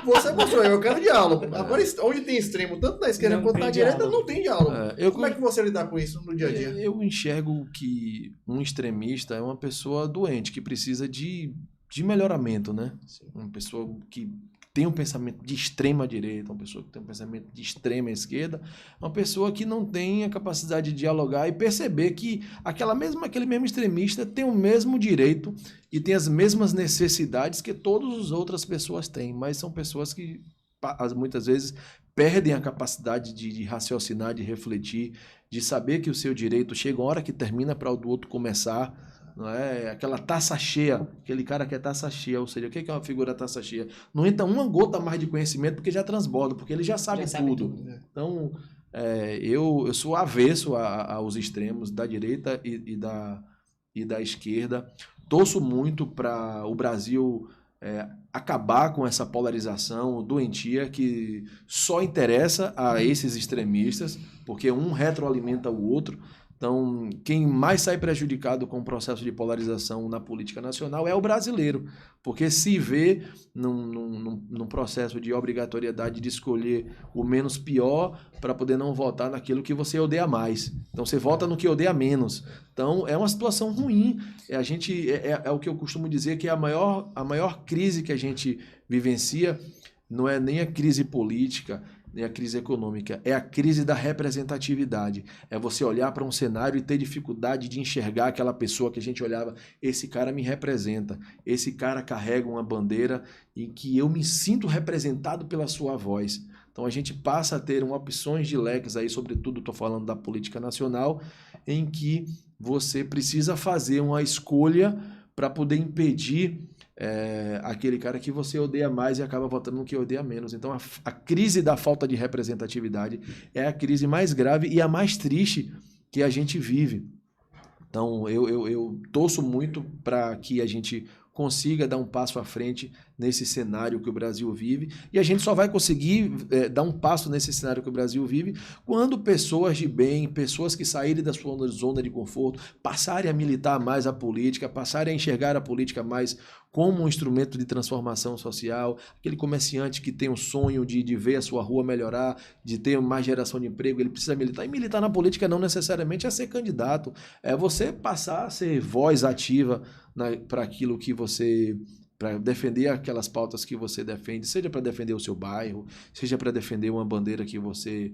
Você mostrou, eu quero diálogo. Agora, onde tem extremo, tanto na esquerda quanto na direita, não tem diálogo. Como é que você lidar com isso no dia a dia? Eu enxergo que um extremista é uma pessoa doente, que precisa de melhoramento, né? Uma pessoa que tem um pensamento de extrema direita, uma pessoa que tem um pensamento de extrema esquerda, uma pessoa que não tem a capacidade de dialogar e perceber que aquele mesmo extremista tem o mesmo direito e tem as mesmas necessidades que todas as outras pessoas têm, mas são pessoas que muitas vezes perdem a capacidade de raciocinar, de refletir, de saber que o seu direito chega uma hora que termina para o do outro começar. Não é aquela taça cheia, aquele cara que é taça cheia, ou seja, o que é uma figura taça cheia? Não entra uma gota mais de conhecimento porque já transborda, porque ele já sabe tudo. Então, eu sou avesso aos extremos da direita e da esquerda. Torço muito para o Brasil acabar com essa polarização doentia que só interessa a esses extremistas, porque um retroalimenta o outro. Então, quem mais sai prejudicado com o processo de polarização na política nacional é o brasileiro, porque se vê num processo de obrigatoriedade de escolher o menos pior para poder não votar naquilo que você odeia mais. Então, você vota no que odeia menos. Então, é uma situação ruim. É o que eu costumo dizer que a maior crise que a gente vivencia não é nem a crise política, nem a crise econômica, é a crise da representatividade. É você olhar para um cenário e ter dificuldade de enxergar aquela pessoa que a gente olhava, esse cara me representa, esse cara carrega uma bandeira em que eu me sinto representado pela sua voz. Então a gente passa a ter opções de leques aí, sobretudo estou falando da política nacional, em que você precisa fazer uma escolha para poder impedir aquele cara que você odeia mais e acaba votando no que odeia menos. Então a crise da falta de representatividade é a crise mais grave e a mais triste que a gente vive. Então eu torço muito para que a gente consiga dar um passo à frente nesse cenário que o Brasil vive, e a gente só vai conseguir dar um passo nesse cenário que o Brasil vive quando pessoas de bem, pessoas que saírem da sua zona de conforto, passarem a militar mais a política, passarem a enxergar a política mais como um instrumento de transformação social, aquele comerciante que tem um sonho de ver a sua rua melhorar, de ter mais geração de emprego, ele precisa militar. E militar na política não necessariamente é ser candidato, é você passar a ser voz ativa para aquilo que você... para defender aquelas pautas que você defende, seja para defender o seu bairro, seja para defender uma bandeira que você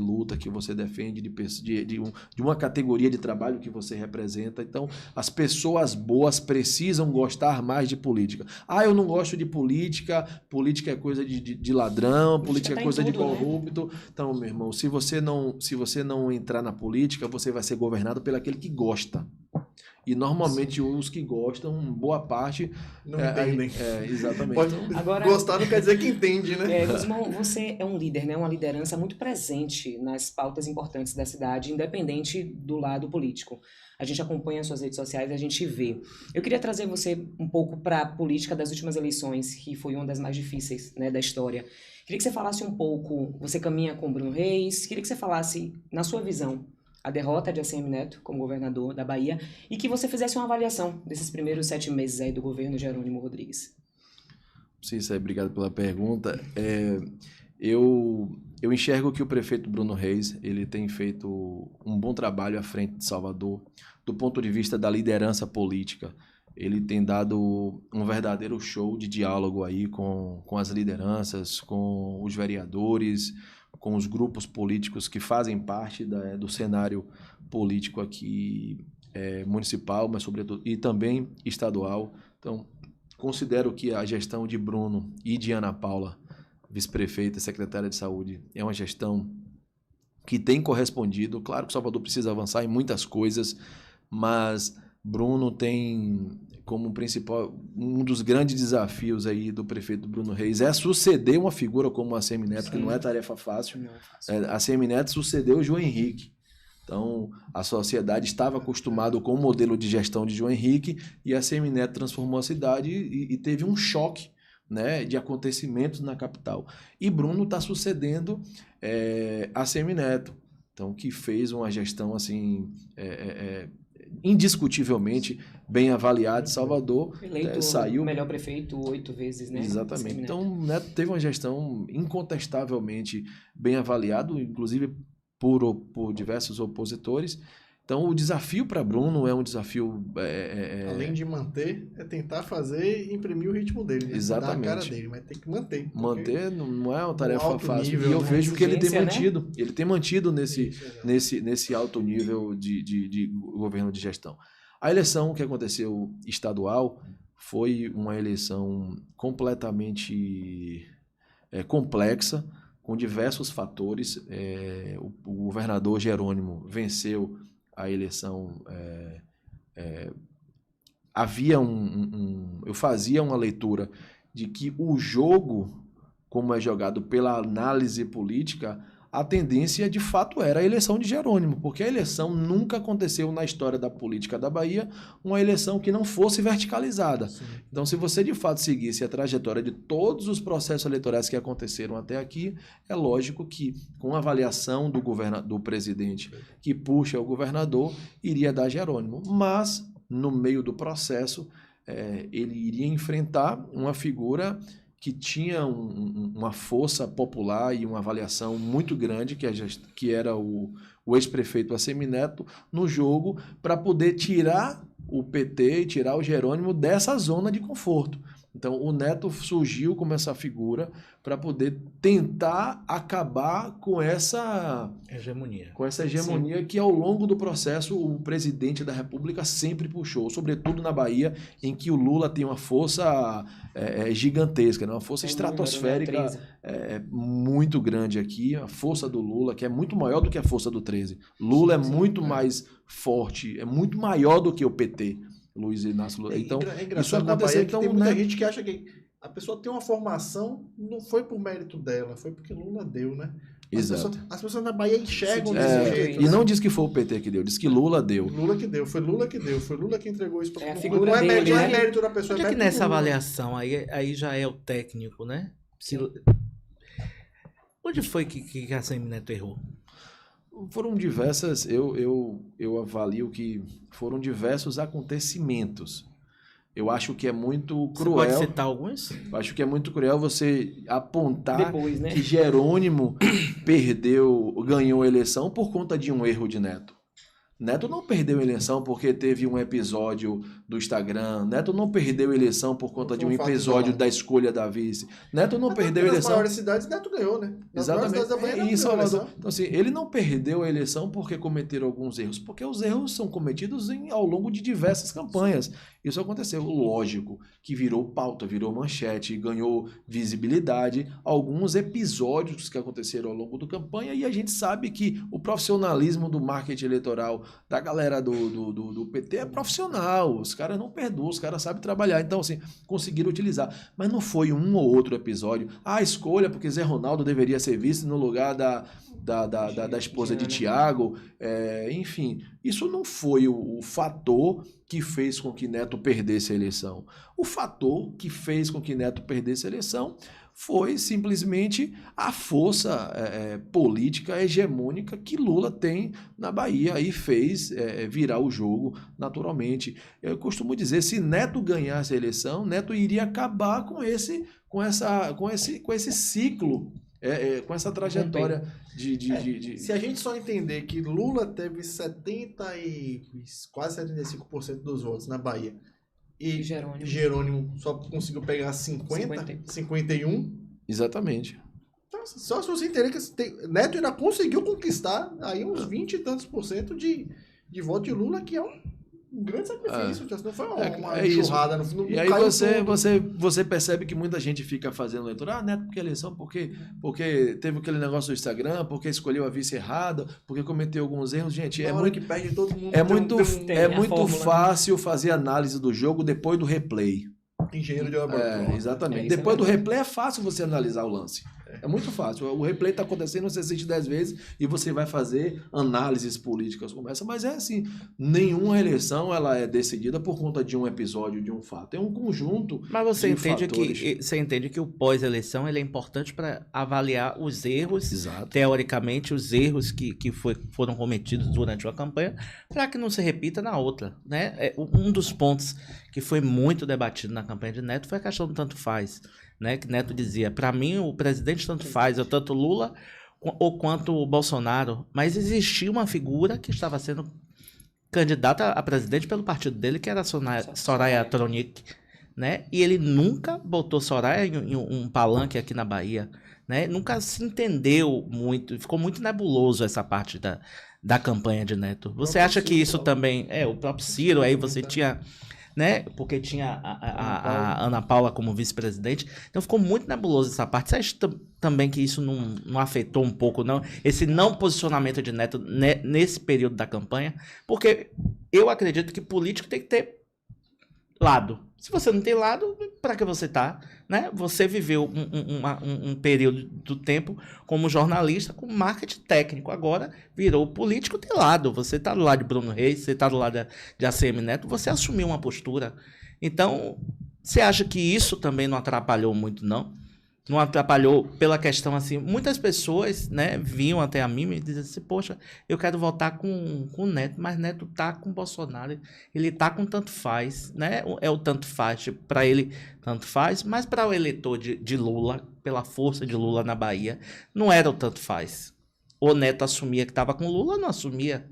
luta, que você defende, de uma categoria de trabalho que você representa. Então, as pessoas boas precisam gostar mais de política. Eu não gosto de política, política é coisa de ladrão, política é coisa de corrupto. Né? Então, meu irmão, se você não entrar na política, você vai ser governado pelo aquele que gosta. E normalmente os que gostam, boa parte... Não entendem. Exatamente. Agora, gostar não quer dizer que entende, né? Guzmão, você é um líder, né? Uma liderança muito presente nas pautas importantes da cidade, independente do lado político. A gente acompanha as suas redes sociais e a gente vê. Eu queria trazer você um pouco para a política das últimas eleições, que foi uma das mais difíceis, né, da história. Queria que você falasse um pouco, você caminha com o Bruno Reis, queria que você falasse, na sua visão, a derrota de ACM Neto como governador da Bahia e que você fizesse uma avaliação desses primeiros 7 meses aí do governo Jerônimo Rodrigues. Cícero, obrigado pela pergunta. Eu enxergo que o prefeito Bruno Reis ele tem feito um bom trabalho à frente de Salvador, do ponto de vista da liderança política. Ele tem dado um verdadeiro show de diálogo aí com as lideranças, com os vereadores, com os grupos políticos que fazem parte do cenário político aqui municipal, mas sobretudo e também estadual. Então, considero que a gestão de Bruno e de Ana Paula, vice-prefeita e secretária de saúde, é uma gestão que tem correspondido. Claro que Salvador precisa avançar em muitas coisas, mas Bruno tem como principal, um dos grandes desafios aí do prefeito Bruno Reis é suceder uma figura como a ACM Neto, que não é tarefa fácil. Não é fácil. A ACM Neto sucedeu o João Henrique. Então, a sociedade estava acostumada com o modelo de gestão de João Henrique e a ACM Neto transformou a cidade e teve um choque, né, de acontecimentos na capital. E Bruno está sucedendo a ACM Neto, então, que fez uma gestão assim... indiscutivelmente bem avaliado em Salvador. Eleito saiu o melhor prefeito 8 vezes, né? Exatamente. Então, o Neto teve uma gestão incontestavelmente bem avaliada, inclusive por diversos opositores. Então, o desafio para Bruno é um desafio... Além de manter, é tentar fazer e imprimir o ritmo dele. Né? Exatamente. Dar a cara dele, mas tem que manter. Manter não é uma tarefa fácil. Nível, e eu vejo que ele tem mantido. Né? Ele tem mantido nesse alto nível de governo de gestão. A eleição que aconteceu estadual foi uma eleição completamente complexa, com diversos fatores. O governador Jerônimo venceu a eleição. Havia eu fazia uma leitura de que o jogo, como é jogado pela análise política, a tendência de fato era a eleição de Jerônimo, porque a eleição nunca aconteceu na história da política da Bahia uma eleição que não fosse verticalizada. Sim. Então, se você de fato seguisse a trajetória de todos os processos eleitorais que aconteceram até aqui, é lógico que com a avaliação do presidente que puxa o governador, iria dar Jerônimo. Mas, no meio do processo, ele iria enfrentar uma figura que tinha uma força popular e uma avaliação muito grande, que era o ex-prefeito Assemineto, no jogo, para poder tirar o PT e tirar o Jerônimo dessa zona de conforto. Então, o Neto surgiu como essa figura para poder tentar acabar com essa hegemonia. Sim. Que, ao longo do processo, o presidente da República sempre puxou, sobretudo na Bahia, em que o Lula tem uma força gigantesca, né? Uma força estratosférica muito grande aqui. A força do Lula, que é muito maior do que a força do 13. Lula é muito mais forte, é muito maior do que o PT. Luiz Inácio Lula. Então, isso aconteceu. Então, tem muita gente que acha que a pessoa tem uma formação, não foi por mérito dela, foi porque Lula deu, né? Exato. As pessoas na Bahia enxergam desse jeito. E não diz que foi o PT que deu, diz que Lula deu. Lula que deu, foi Lula que deu, foi Lula que entregou isso. Não é mérito da pessoa. Onde é que nessa avaliação aí já é o técnico, né? Onde foi que a Assemineto errou? Foram diversas, eu avalio que foram diversos acontecimentos. Eu acho que é muito cruel. Você pode citar alguns? Eu acho que é muito cruel você apontar depois, né? que Jerônimo ganhou a eleição por conta de um erro de Neto. Neto não perdeu a eleição porque teve um episódio do Instagram. Neto não perdeu a eleição por conta de um episódio da escolha da vice. Neto não perdeu a eleição. Nas maiores cidades, Neto ganhou, né? Exatamente. E Salvador. Então, assim, ele não perdeu a eleição porque cometeram alguns erros, porque os erros são cometidos ao longo de diversas campanhas. Isso aconteceu. Lógico que virou pauta, virou manchete, ganhou visibilidade. Alguns episódios que aconteceram ao longo da campanha, e a gente sabe que o profissionalismo do marketing eleitoral da galera do PT é profissional. Os caras não perdoam, os caras sabem trabalhar. Então, assim, conseguiram utilizar. Mas não foi um ou outro episódio. A escolha, porque Zé Ronaldo deveria ser visto no lugar da esposa de Tiago. Enfim, isso não foi o fator que fez com que Neto perdesse a eleição. O fator que fez com que Neto perdesse a eleição foi simplesmente a força política hegemônica que Lula tem na Bahia e fez virar o jogo naturalmente. Eu costumo dizer, se Neto ganhasse a eleição, Neto iria acabar com esse ciclo, com essa trajetória Se a gente só entender que Lula teve quase 75% dos votos na Bahia, e Jerônimo só conseguiu pegar 51. Exatamente. Então, só se você entender que Neto ainda conseguiu conquistar aí uns 20 e tantos % de voto de Lula, que é um grande sacrifício. Não foi uma enxurrada no final. E aí você percebe que muita gente fica fazendo leitura. Neto, porque eleição? Porque teve aquele negócio do Instagram, porque escolheu a vice errada, porque cometeu alguns erros. Gente, que perde todo mundo. É muito fácil fazer análise do jogo depois do replay. Engenheiro de laboratório. Exatamente. Depois do replay é fácil você analisar o lance. É muito fácil. O replay está acontecendo, você assiste 10 vezes e você vai fazer análises políticas como essa. Mas é assim, nenhuma eleição ela é decidida por conta de um episódio, de um fato. É um conjunto. Mas você entende que o pós-eleição ele é importante para avaliar os erros, Exato. Teoricamente, os erros que foram cometidos durante uma campanha, para que não se repita na outra, né? Um dos pontos que foi muito debatido na campanha de Neto foi a questão do tanto faz, né? Que Neto dizia, para mim o presidente tanto faz, ou tanto Lula ou quanto o Bolsonaro, mas existia uma figura que estava sendo candidata a presidente pelo partido dele, que era Soraya Tronic, né? E ele nunca botou Soraya em um palanque aqui na Bahia, né? Nunca se entendeu muito, ficou muito nebuloso essa parte da campanha de Neto. Você acha que isso também... o próprio Ciro, aí você tinha... né? Porque tinha a Ana Paula como vice-presidente. Então ficou muito nebuloso essa parte. Você acha também que isso não afetou um pouco, não? Esse não posicionamento de Neto nesse período da campanha? Porque eu acredito que político tem que ter lado. Se você não tem lado, para que você tá? Né? Você viveu um período do tempo como jornalista, com marketing técnico. Agora virou político, tem lado. Você tá do lado de Bruno Reis, você tá do lado de ACM Neto, você assumiu uma postura. Então, você acha que isso também não atrapalhou muito, não? Não atrapalhou pela questão assim, muitas pessoas, né, vinham até a mim e diziam assim, poxa, eu quero votar com o Neto, mas Neto tá com o Bolsonaro, ele tá com tanto faz, né, é o tanto faz, tipo, para ele tanto faz, mas para o eleitor de Lula, pela força de Lula na Bahia, não era o tanto faz. O Neto assumia que estava com Lula, não assumia,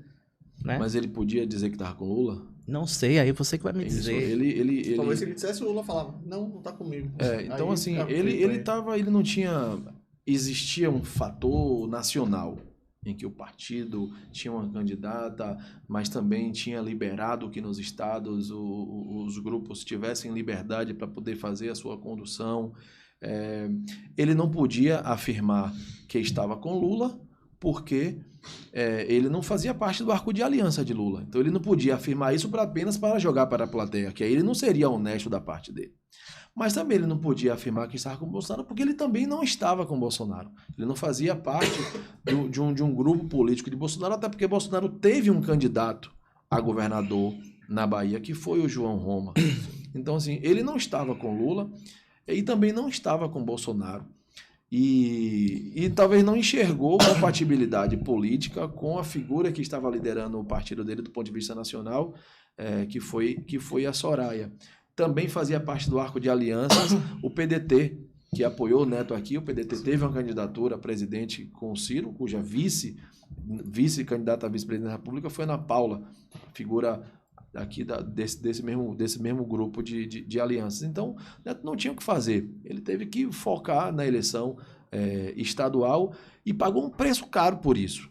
né? Mas ele podia dizer que estava com Lula? Não sei, aí você que vai me dizer. Ele... Talvez se ele dissesse, o Lula falava, não tá comigo. Então aí, assim, ele não tinha... Existia um fator nacional em que o partido tinha uma candidata, mas também tinha liberado que nos estados os grupos tivessem liberdade para poder fazer a sua condução. Ele não podia afirmar que estava com Lula, porque ele não fazia parte do arco de aliança de Lula. Então ele não podia afirmar isso apenas para jogar para a plateia, que aí ele não seria honesto da parte dele. Mas também ele não podia afirmar que estava com o Bolsonaro, porque ele também não estava com o Bolsonaro. Ele não fazia parte de um grupo político de Bolsonaro, até porque Bolsonaro teve um candidato a governador na Bahia, que foi o João Roma. Então, assim, ele não estava com Lula e também não estava com Bolsonaro. E talvez não enxergou compatibilidade política com a figura que estava liderando o partido dele do ponto de vista nacional, que foi a Soraya. Também fazia parte do arco de alianças o PDT, que apoiou o Neto aqui. O PDT teve uma candidatura a presidente com o Ciro, cuja vice-candidata a vice-presidente da República foi Ana Paula, figura aqui desse mesmo grupo de alianças. Então, Neto não tinha o que fazer. Ele teve que focar na eleição estadual e pagou um preço caro por isso.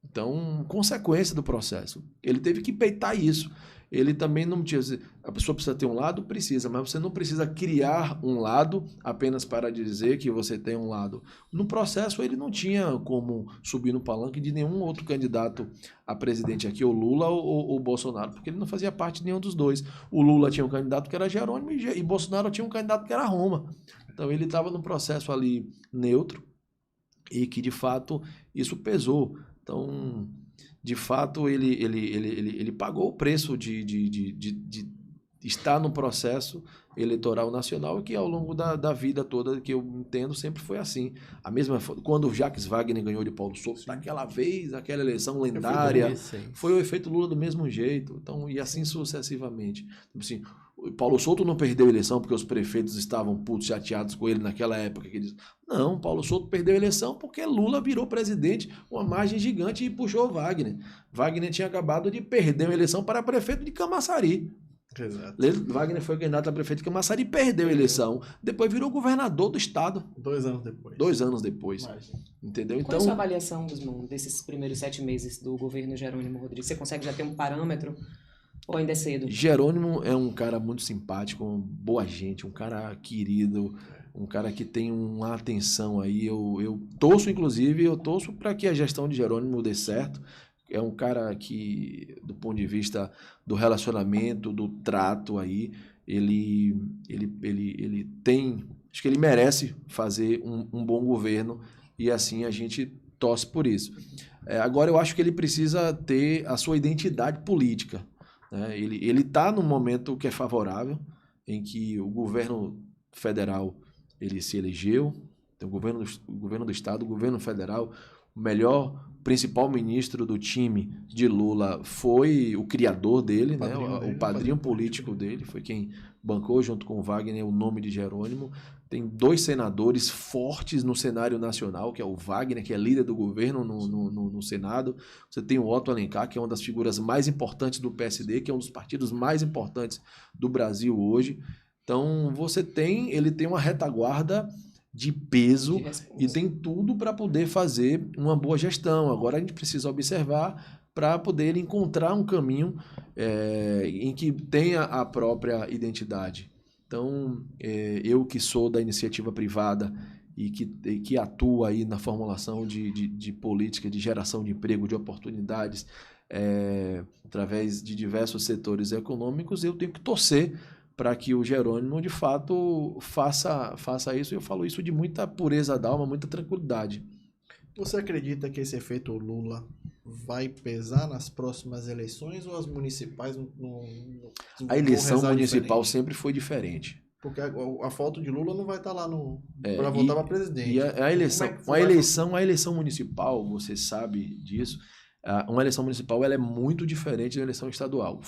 Então, consequência do processo. Ele teve que peitar isso. Ele também não tinha... A pessoa precisa ter um lado? Precisa, mas você não precisa criar um lado apenas para dizer que você tem um lado. No processo, ele não tinha como subir no palanque de nenhum outro candidato a presidente aqui, o Lula ou o Bolsonaro, porque ele não fazia parte de nenhum dos dois. O Lula tinha um candidato que era Jerônimo e Bolsonaro tinha um candidato que era Roma. Então, ele estava num processo ali neutro e que, de fato, isso pesou. Então... De fato, ele pagou o preço de estar no processo eleitoral nacional, que ao longo da vida toda, que eu entendo, sempre foi assim. A mesma, quando o Jacques Wagner ganhou de Paulo Souto, naquela vez, aquela eleição lendária, foi o efeito Lula do mesmo jeito, então, e assim sucessivamente. Assim, Paulo Souto não perdeu a eleição porque os prefeitos estavam putos, chateados com ele naquela época. Que eles... Não, Paulo Souto perdeu a eleição porque Lula virou presidente, uma margem gigante e puxou Wagner. Wagner tinha acabado de perder a eleição para prefeito de Camaçari. Exato. Wagner foi candidato a prefeito de Camaçari e perdeu a eleição. Depois virou governador do estado. 2 anos depois. 2 anos depois. Entendeu? Qual é a sua avaliação, Guzmão, desses primeiros 7 meses do governo Jerônimo Rodrigues? Você consegue já ter um parâmetro? Ou ainda é cedo? Jerônimo é um cara muito simpático, boa gente, um cara querido, um cara que tem uma atenção aí. Eu torço, inclusive, para que a gestão de Jerônimo dê certo. É um cara que, do ponto de vista do relacionamento, do trato aí, ele tem... Acho que ele merece fazer um bom governo e assim a gente torce por isso. Agora, eu acho que ele precisa ter a sua identidade política. Ele está num momento que é favorável, em que o governo federal ele se elegeu, tem o governo do estado, o governo federal, o principal ministro do time de Lula foi o criador dele, o padrinho político dele, foi quem bancou junto com o Wagner o nome de Jerônimo. tem 2 senadores fortes no cenário nacional, que é o Wagner, que é líder do governo no Senado. Você tem o Otto Alencar, que é uma das figuras mais importantes do PSD, que é um dos partidos mais importantes do Brasil hoje. Então, ele tem uma retaguarda de peso e tem tudo para poder fazer uma boa gestão. Agora a gente precisa observar para poder encontrar um caminho em que tenha a própria identidade. Então, eu que sou da iniciativa privada e que atua aí na formulação de política, de geração de emprego, de oportunidades, através de diversos setores econômicos, eu tenho que torcer para que o Jerônimo, de fato, faça isso. E eu falo isso de muita pureza d'alma, muita tranquilidade. Você acredita que esse efeito Lula vai pesar nas próximas eleições ou as municipais A eleição municipal diferente? sempre foi diferente. Porque a foto de Lula não vai estar lá para votar para presidente. E a eleição municipal, você sabe disso, uma eleição municipal ela é muito diferente da eleição estadual.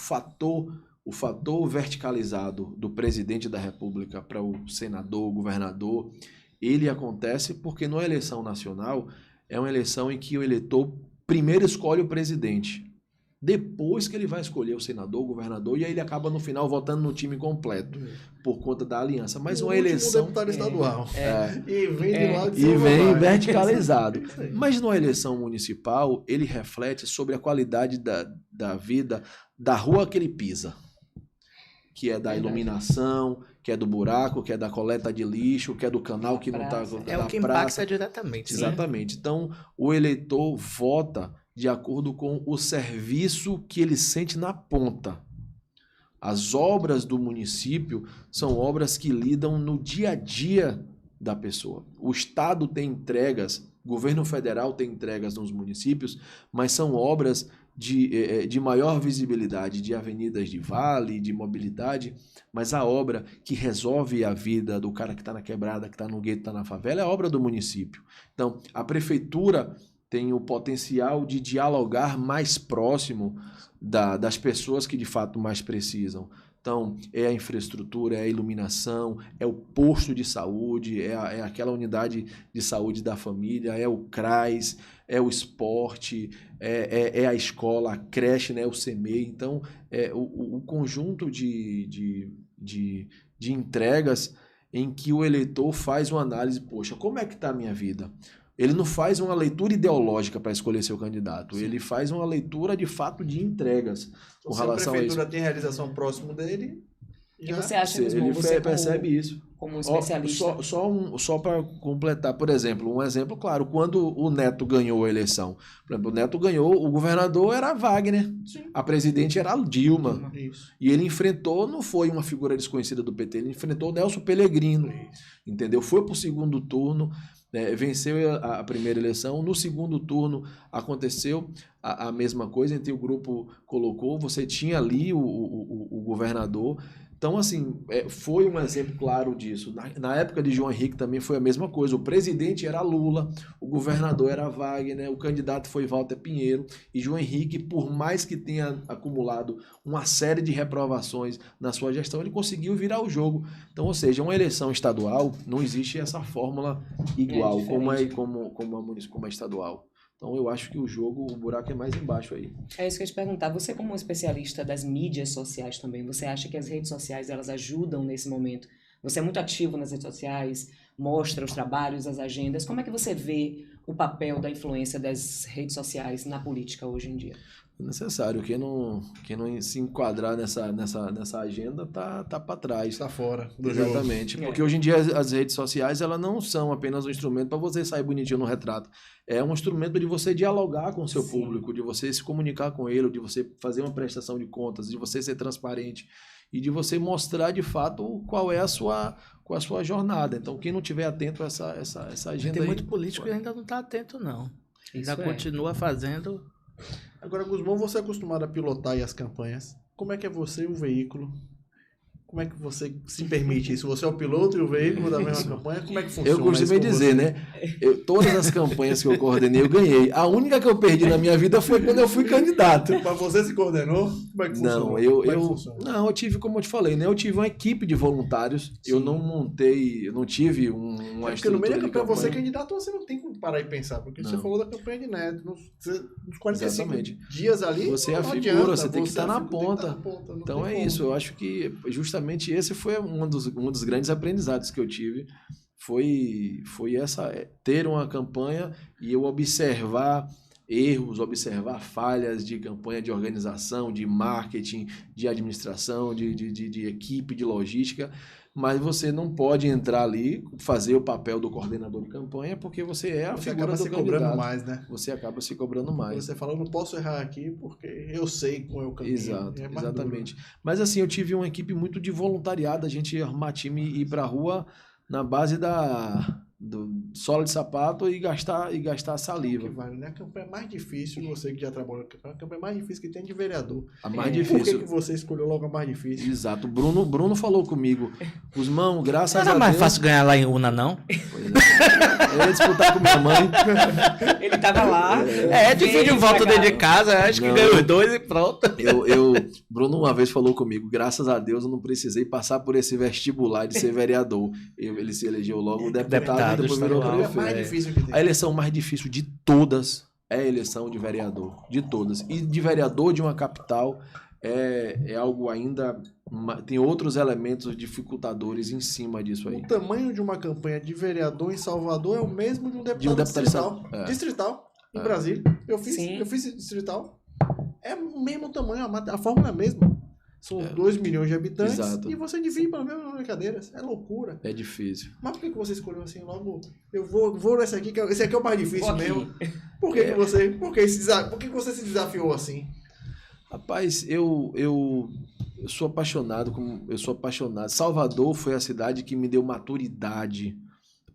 O fator verticalizado do presidente da República para o senador, o governador, ele acontece porque na eleição nacional é uma eleição em que o eleitor primeiro escolhe o presidente, depois que ele vai escolher o senador, o governador, e aí ele acaba no final votando no time completo, por conta da aliança. Mas uma eleição... deputado estadual. E vem de lá de E vem verticalizado. Mas numa eleição municipal, ele reflete sobre a qualidade da vida da rua que ele pisa, que é da iluminação, que é do buraco, que é da coleta de lixo, que é do canal que não está... É o que impacta diretamente. Exatamente. Né? Então, o eleitor vota de acordo com o serviço que ele sente na ponta. As obras do município são obras que lidam no dia a dia da pessoa. O Estado tem entregas, o governo federal tem entregas nos municípios, mas são obras de maior visibilidade, de avenidas de vale, de mobilidade, mas a obra que resolve a vida do cara que está na quebrada, que está no gueto, está na favela, é a obra do município. Então, a prefeitura tem o potencial de dialogar mais próximo das pessoas que de fato mais precisam. Então, é a infraestrutura, é a iluminação, é o posto de saúde, é aquela unidade de saúde da família, é o CRAS, é o esporte, é a escola, a creche, né, o CEMEI. Então, o conjunto de entregas em que o eleitor faz uma análise, poxa, como é que está a minha vida? Ele não faz uma leitura ideológica para escolher seu candidato. Sim. Ele faz uma leitura, de fato, de entregas com relação a isso. Se a prefeitura tem realização próximo dele... E você acha que ele percebe isso. Como especialista? Só para completar, por exemplo, um exemplo claro, quando o Neto ganhou a eleição. Por exemplo, o Neto ganhou, o governador era Wagner, sim, a presidente era Dilma. Isso. E ele enfrentou, não foi uma figura desconhecida do PT, ele enfrentou o Nelson Pellegrino, entendeu? Foi para o segundo turno, venceu a primeira eleição. No segundo turno aconteceu a mesma coisa, entre o grupo colocou, você tinha ali o governador. Então, assim, foi um exemplo claro disso. Na época de João Henrique também foi a mesma coisa. O presidente era Lula, o governador era Wagner, o candidato foi Walter Pinheiro. E João Henrique, por mais que tenha acumulado uma série de reprovações na sua gestão, ele conseguiu virar o jogo. Então, ou seja, uma eleição estadual, não existe essa fórmula igual, como a estadual. Então, eu acho que o buraco é mais embaixo aí. É isso que eu ia te perguntar. Você, como um especialista das mídias sociais também, você acha que as redes sociais, elas ajudam nesse momento? Você é muito ativo nas redes sociais, mostra os trabalhos, as agendas. Como é que você vê o papel da influência das redes sociais na política hoje em dia? É necessário. Quem não se enquadrar nessa agenda tá para trás. Está fora do Exatamente. jogo. Porque hoje em dia as redes sociais elas não são apenas um instrumento para você sair bonitinho no retrato. É um instrumento de você dialogar com o seu público, de você se comunicar com ele, de você fazer uma prestação de contas, de você ser transparente e de você mostrar de fato qual é a sua jornada. Então, quem não tiver atento a essa agenda tem aí, muito político que ainda não está atento, não. Ainda continua fazendo... Agora, Guzmão, você é acostumado a pilotar aí as campanhas. Como é que é você, o veículo, Como é que você se permite isso? Você é o piloto e o veículo da mesma campanha? Como é que funciona? Eu costumo dizer, né? Todas as campanhas que eu coordenei, eu ganhei. A única que eu perdi na minha vida foi quando eu fui candidato. Mas você se coordenou? Como é que Não, eu tive, como eu te falei, né? Eu tive uma equipe de voluntários. Sim. Eu não montei, eu não tive uma porque no meio da campanha, você candidato, você não tem como parar e pensar. Porque você falou da campanha de Neto. Nos 45 dias ali, você é a figura, você tem que estar na ponta. Então é isso. Eu acho que justamente esse foi um dos grandes aprendizados que eu tive. Foi ter uma campanha e eu observar erros, observar falhas de campanha, de organização, de marketing, de administração, de equipe, de logística. Mas você não pode entrar ali, fazer o papel do coordenador de campanha, porque você é a figura do candidato. Você acaba se cobrando mais, né? Você acaba se cobrando mais. Você fala, eu não posso errar aqui, porque eu sei qual é o caminho. Exato, exatamente. Duro. Mas assim, eu tive uma equipe muito de voluntariado, a gente arrumar time e ir pra rua na base do sola de sapato e gastar saliva. Que vale, né? A campanha mais difícil, você que já trabalhou, a campanha mais difícil que tem de vereador. A mais difícil. Por que você escolheu logo a mais difícil? Exato. Bruno falou comigo. Gusmão, graças a Deus... Não era mais fácil ganhar lá em Una, não? Eu ia disputar com minha mãe. Ele tava lá. Dividiu volta dentro de casa, acho que ganhou os dois e pronto. Bruno uma vez falou comigo, graças a Deus eu não precisei passar por esse vestibular de ser vereador. Ele se elegeu logo deputado. Depois virou prefeito. A eleição mais difícil de todas é a eleição de vereador. De todas. E de vereador de uma capital é algo ainda... Tem outros elementos dificultadores em cima disso aí. O tamanho de uma campanha de vereador em Salvador é o mesmo de um deputado distrital. Distrital, em Brasília. Eu fiz distrital. É o mesmo tamanho, a fórmula é a mesma. São 2 milhões de habitantes. Exato. E você divide pelas mesmas brincadeiras. É loucura. É difícil. Mas por que você escolheu assim logo? Eu vou nesse aqui, que esse aqui é o mais difícil mesmo. Por que você se desafiou assim? Rapaz, eu sou apaixonado. Salvador foi a cidade que me deu maturidade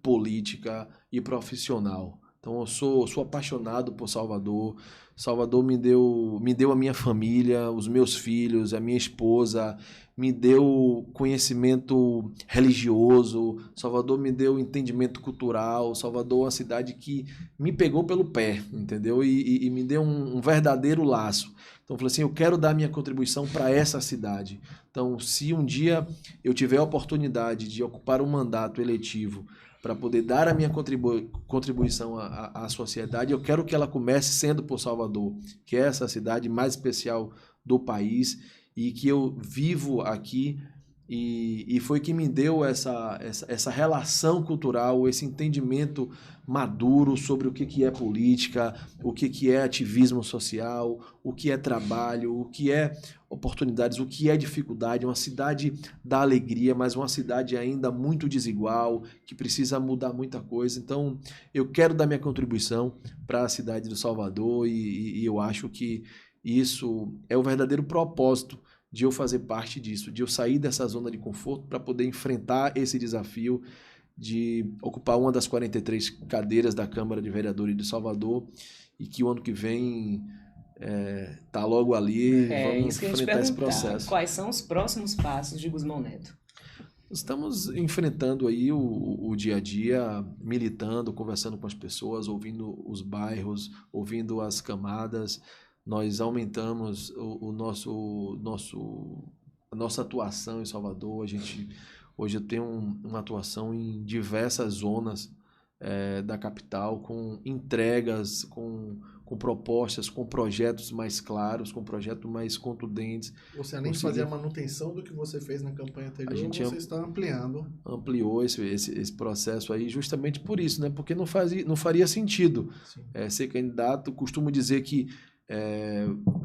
política e profissional. Então eu sou apaixonado por Salvador. Salvador me deu a minha família, os meus filhos, a minha esposa, me deu conhecimento religioso, Salvador me deu entendimento cultural, Salvador é uma cidade que me pegou pelo pé, entendeu? E me deu um verdadeiro laço. Então eu falei assim, eu quero dar minha contribuição para essa cidade. Então se um dia eu tiver a oportunidade de ocupar um mandato eletivo para poder dar a minha contribuição à sociedade, eu quero que ela comece sendo por Salvador, que é essa cidade mais especial do país e que eu vivo aqui e foi que me deu essa relação cultural, esse entendimento maduro sobre o que é política, o que é ativismo social, o que é trabalho, o que é oportunidades, o que é dificuldade. Uma cidade da alegria, mas uma cidade ainda muito desigual, que precisa mudar muita coisa. Então, eu quero dar minha contribuição para a cidade do Salvador e eu acho que isso é o verdadeiro propósito de eu fazer parte disso, de eu sair dessa zona de conforto para poder enfrentar esse desafio de ocupar uma das 43 cadeiras da Câmara de Vereadores de Salvador e que o ano que vem tá logo ali, vamos enfrentar esse processo. Quais são os próximos passos de Gusmão Neto? Estamos enfrentando aí o dia a dia, militando, conversando com as pessoas, ouvindo os bairros, ouvindo as camadas. Nós aumentamos a nossa atuação em Salvador. Hoje eu tenho uma atuação em diversas zonas da capital, com entregas, com propostas, com projetos mais claros, com projetos mais contundentes. Você, além de fazer a manutenção do que você fez na campanha anterior, você está ampliando. Ampliou esse processo aí justamente por isso, né? Porque não faria sentido ser candidato. Costumo dizer que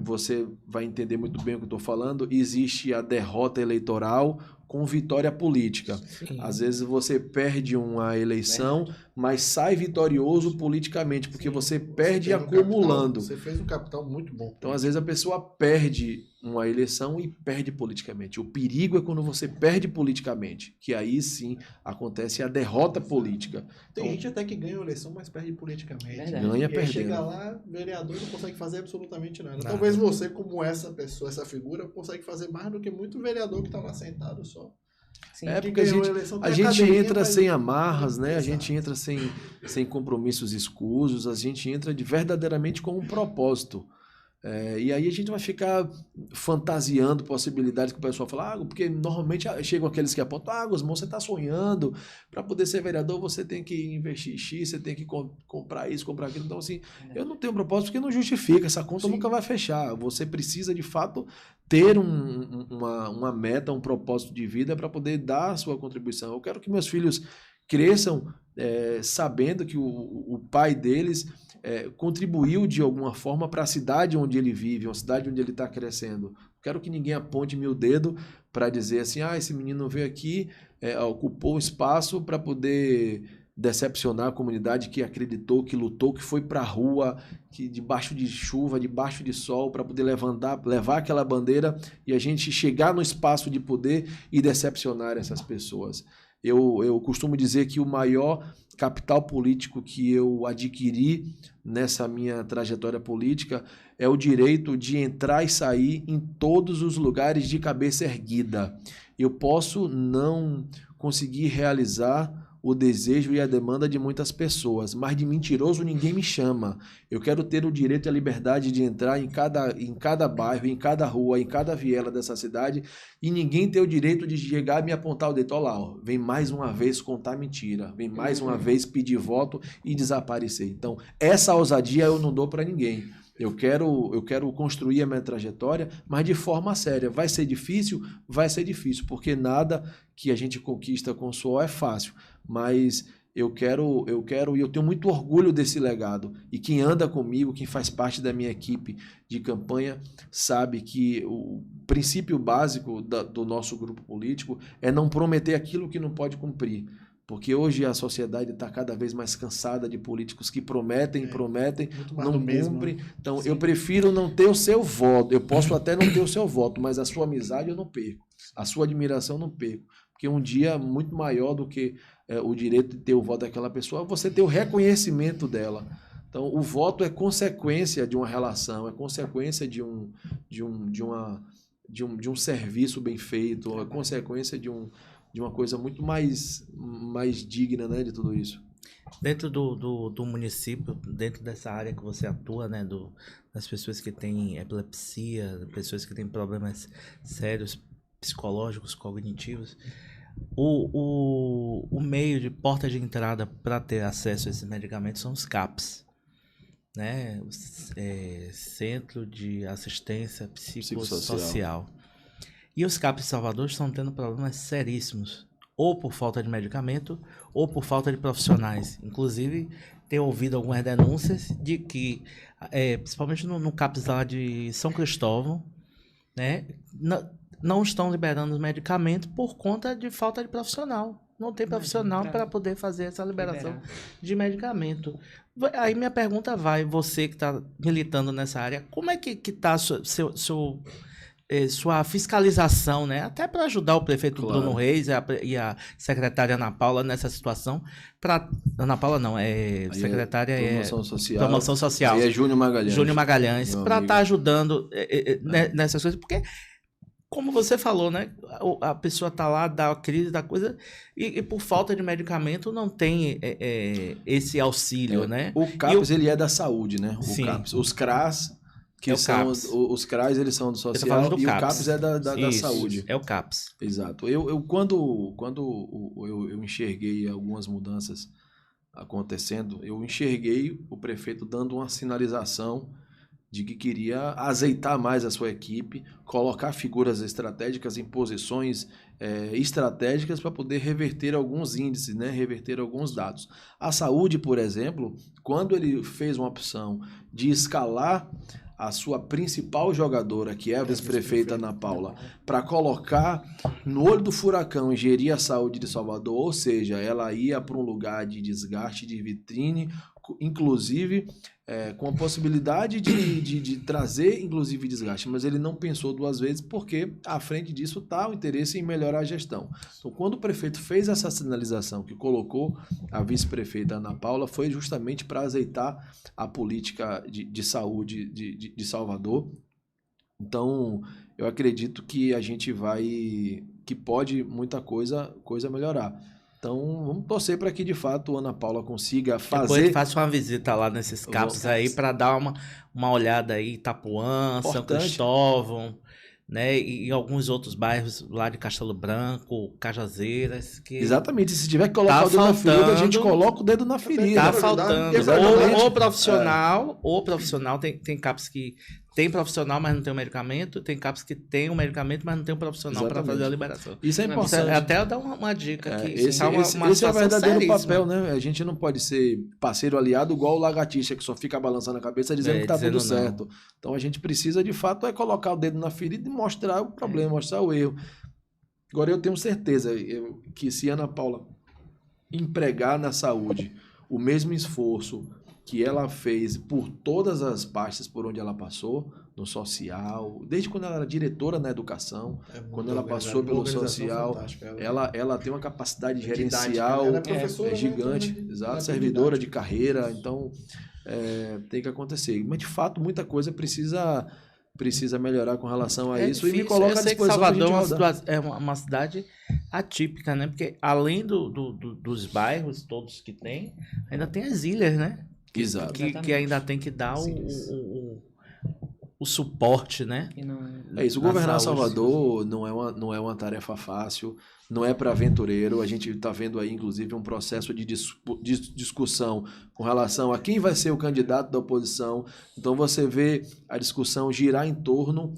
você vai entender muito bem o que eu estou falando. Existe a derrota eleitoral com vitória política. Sim. Às vezes você perde uma eleição, mas sai vitorioso politicamente, porque você perde acumulando. Você fez um capital muito bom. Então, às vezes, a pessoa perde uma eleição e perde politicamente. O perigo é quando você perde politicamente, que aí sim acontece a derrota política. Tem Então, gente até que ganha a eleição, mas perde politicamente. Verdade. ganha E aí perdendo. chega lá, vereador não consegue fazer absolutamente nada. Talvez você, como essa pessoa, essa figura, consegue fazer mais do que muito vereador que está lá sentado só. Sim. É Que porque ganhou eleição, a tem gente academia, entra mas- sem amarras, né? A Exato. gente entra sem compromissos escusos, a gente entra verdadeiramente com um propósito. E aí a gente vai ficar fantasiando possibilidades que o pessoal fala, porque normalmente chegam aqueles que apontam, Gusmão, você está sonhando, para poder ser vereador você tem que investir X, você tem que comprar isso, comprar aquilo. Então, assim, eu não tenho propósito porque não justifica, essa conta nunca vai fechar. Você precisa, de fato, ter uma meta, um propósito de vida para poder dar a sua contribuição. Eu quero que meus filhos cresçam sabendo que o pai deles contribuiu de alguma forma para a cidade onde ele vive, uma cidade onde ele está crescendo. Quero que ninguém aponte-me o dedo para dizer assim, esse menino veio aqui, ocupou um espaço para poder decepcionar a comunidade que acreditou, que lutou, que foi para a rua, que debaixo de chuva, debaixo de sol, para poder levar aquela bandeira e a gente chegar no espaço de poder e decepcionar essas pessoas. Eu costumo dizer que o maior capital político que eu adquiri nessa minha trajetória política é o direito de entrar e sair em todos os lugares de cabeça erguida. Eu posso não conseguir realizar o desejo e a demanda de muitas pessoas, mas de mentiroso ninguém me chama. Eu quero ter o direito e a liberdade de entrar em cada bairro, em cada rua, em cada viela dessa cidade e ninguém ter o direito de chegar e me apontar o dedo. Olha lá, vem mais uma vez contar mentira, vem mais uma vez pedir voto e desaparecer. Então, essa ousadia eu não dou para ninguém. Eu quero construir a minha trajetória, mas de forma séria. Vai ser difícil? Vai ser difícil, porque nada que a gente conquista com suor é fácil. Mas eu quero e eu tenho muito orgulho desse legado. E quem anda comigo, quem faz parte da minha equipe de campanha, sabe que o princípio básico do nosso grupo político é não prometer aquilo que não pode cumprir. Porque hoje a sociedade está cada vez mais cansada de políticos que prometem, não cumprem. Então, eu prefiro não ter o seu voto. Eu posso até não ter o seu voto, mas a sua amizade eu não perco. A sua admiração eu não perco. Porque um dia muito maior do que o direito de ter o voto daquela pessoa, você ter o reconhecimento dela. Então, o voto é consequência de uma relação, é consequência de um serviço bem feito, é consequência de uma coisa muito mais digna, né, de tudo isso. Dentro do município, dentro dessa área que você atua, né, das pessoas que têm epilepsia, pessoas que têm problemas sérios, psicológicos, cognitivos, o meio de porta de entrada para ter acesso a esses medicamentos são os CAPs, né, Centro de Assistência Psicossocial. E os CAPs de Salvador estão tendo problemas seríssimos, ou por falta de medicamento, ou por falta de profissionais. Inclusive, tenho ouvido algumas denúncias de que, principalmente no CAPs lá de São Cristóvão, né, não estão liberando os medicamentos por conta de falta de profissional. Não tem profissional para poder fazer essa liberação de medicamento. Aí minha pergunta você que está militando nessa área, como é que está sua fiscalização, né? Até para ajudar o prefeito Bruno Reis e a secretária Ana Paula nessa situação. Ana Paula não, secretária Promoção Social. Aí é Júnior Magalhães, para estar ajudando nessas coisas, porque, como você falou, né? A pessoa está lá, dá a crise da coisa, e por falta de medicamento não tem esse auxílio, né? O CAPS, ele é da saúde, né? Sim. CAPS. Os CRAS... os CRAs, eles são do social e CAPS. O CAPS é da saúde. É o CAPS. Exato. Quando eu enxerguei algumas mudanças acontecendo, eu enxerguei o prefeito dando uma sinalização de que queria azeitar mais a sua equipe, colocar figuras estratégicas em posições estratégicas para poder reverter alguns índices, né? Reverter alguns dados. A saúde, por exemplo, quando ele fez uma opção de escalar a sua principal jogadora, que é a vice-prefeita Ana Paula, para colocar no olho do furacão e gerir a saúde de Salvador, ou seja, ela ia para um lugar de desgaste, de vitrine, inclusive com a possibilidade de trazer, inclusive, desgaste, mas ele não pensou duas vezes porque à frente disso está o interesse em melhorar a gestão. Então, quando o prefeito fez essa sinalização que colocou a vice-prefeita Ana Paula, foi justamente para azeitar a política de saúde de Salvador. Então, eu acredito que a gente que pode muita coisa melhorar. Então, vamos torcer para que, de fato, a Ana Paula consiga fazer... Depois faça uma visita lá nesses CAPs aí para dar uma olhada aí, Itapuã, São Cristóvão, né? E alguns outros bairros lá de Castelo Branco, Cajazeiras. Que exatamente, se tiver que colocar o dedo na ferida, a gente coloca o dedo na ferida. Tá faltando. Ou profissional, tem CAPs que tem profissional, mas não tem o medicamento. Tem CAPs que tem o medicamento, mas não tem o profissional para fazer a liberação. Isso é importante. Até dar uma dica aqui. Esse é o verdadeiro papel, né? A gente não pode ser parceiro aliado igual o lagartixa, que só fica balançando a cabeça dizendo que tá tudo certo. Então a gente precisa, de fato, colocar o dedo na ferida e mostrar o problema, mostrar o erro. Agora, eu tenho certeza que se a Ana Paula empregar na saúde o mesmo esforço que ela fez por todas as partes por onde ela passou, no social, desde quando ela era diretora na educação, quando ela passou pelo social, ela tem uma capacidade gerencial gigante, exato, servidora de carreira, então tem que acontecer. Mas, de fato, muita coisa precisa melhorar com relação a isso difícil. E me coloca à disposição. Salvador é uma cidade atípica, né? Porque além dos bairros todos que tem, ainda tem as ilhas, né? Exato. Que ainda tem que dar o suporte, né? É isso, governar Salvador não é uma tarefa fácil, não é para aventureiro. A gente está vendo aí, inclusive, um processo de discussão com relação a quem vai ser o candidato da oposição. Então você vê a discussão girar em torno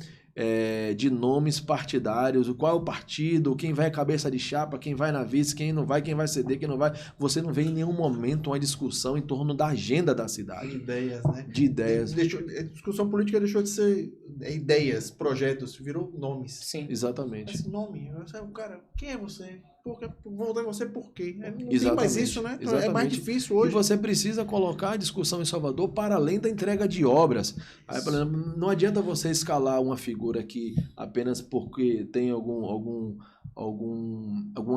de nomes partidários, qual é o partido, quem vai cabeça de chapa, quem vai na vice, quem não vai, quem vai ceder, quem não vai. Você não vê em nenhum momento uma discussão em torno da agenda da cidade. De ideias, né? De ideias. A discussão política deixou de ser ideias, projetos, virou nomes. Sim. Exatamente. Esse nome, cara, quem é você? Vou votar em você por quê? Não Exatamente. tem mais isso, né? Exatamente. É mais difícil hoje. E você precisa colocar a discussão em Salvador para além da entrega de obras. Aí, por exemplo, não adianta você escalar uma figura que apenas porque tem alguma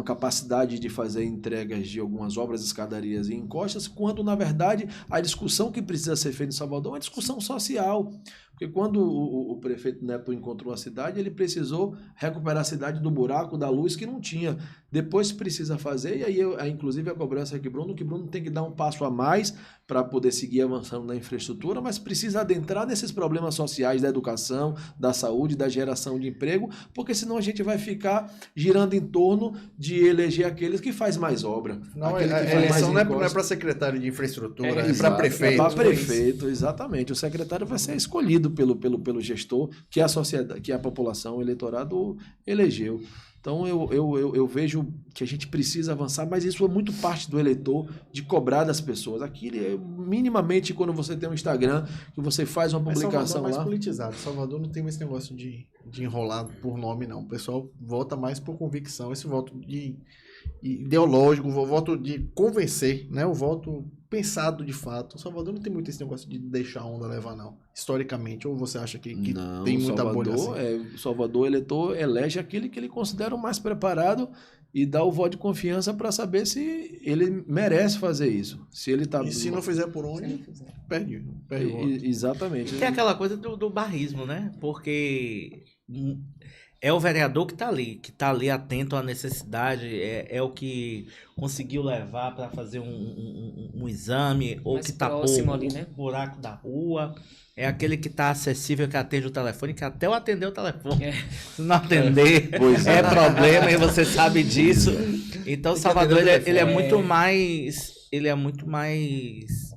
capacidade de fazer entregas de algumas obras, escadarias e encostas, quando, na verdade, a discussão que precisa ser feita em Salvador é uma discussão social. Porque quando o prefeito Neto encontrou a cidade, ele precisou recuperar a cidade do buraco, da luz que não tinha. Depois precisa fazer, e aí inclusive a cobrança que Bruno tem que dar um passo a mais para poder seguir avançando na infraestrutura, mas precisa adentrar nesses problemas sociais da educação, da saúde, da geração de emprego, porque senão a gente vai ficar girando em torno de eleger aqueles que faz mais obra. Não, a eleição não é para secretário de infraestrutura, é para prefeito. É para prefeito, exatamente. O secretário vai ser escolhido pelo gestor, que a sociedade, que a população, o eleitorado elegeu. Então eu vejo que a gente precisa avançar, mas isso é muito parte do eleitor, de cobrar das pessoas. Aqui, minimamente, quando você tem um Instagram, que você faz uma publicação Salvador é mais lá... politizado. Salvador não tem esse negócio de enrolar por nome, não. O pessoal vota mais por convicção. Esse voto ideológico, o voto de convencer, né? O voto pensado de fato. O Salvador não tem muito esse negócio de deixar a onda levar, não. Historicamente. Ou você acha que não, tem muita bolha assim? O Salvador, o eleitor elege aquele que ele considera o mais preparado e dá o voto de confiança para saber se ele merece fazer isso. Se ele tá... E se não fizer por onde, perde o voto. Exatamente. Que é aquela coisa do barrismo, né? Porque é o vereador que está ali atento à necessidade, é o que conseguiu levar para fazer um exame, ou que tapou o buraco da rua, é aquele que está acessível, que atende o telefone, que até eu atender o telefone. Se não atender, é problema, e você sabe disso. Então, Salvador, ele é muito mais... Ele é muito mais...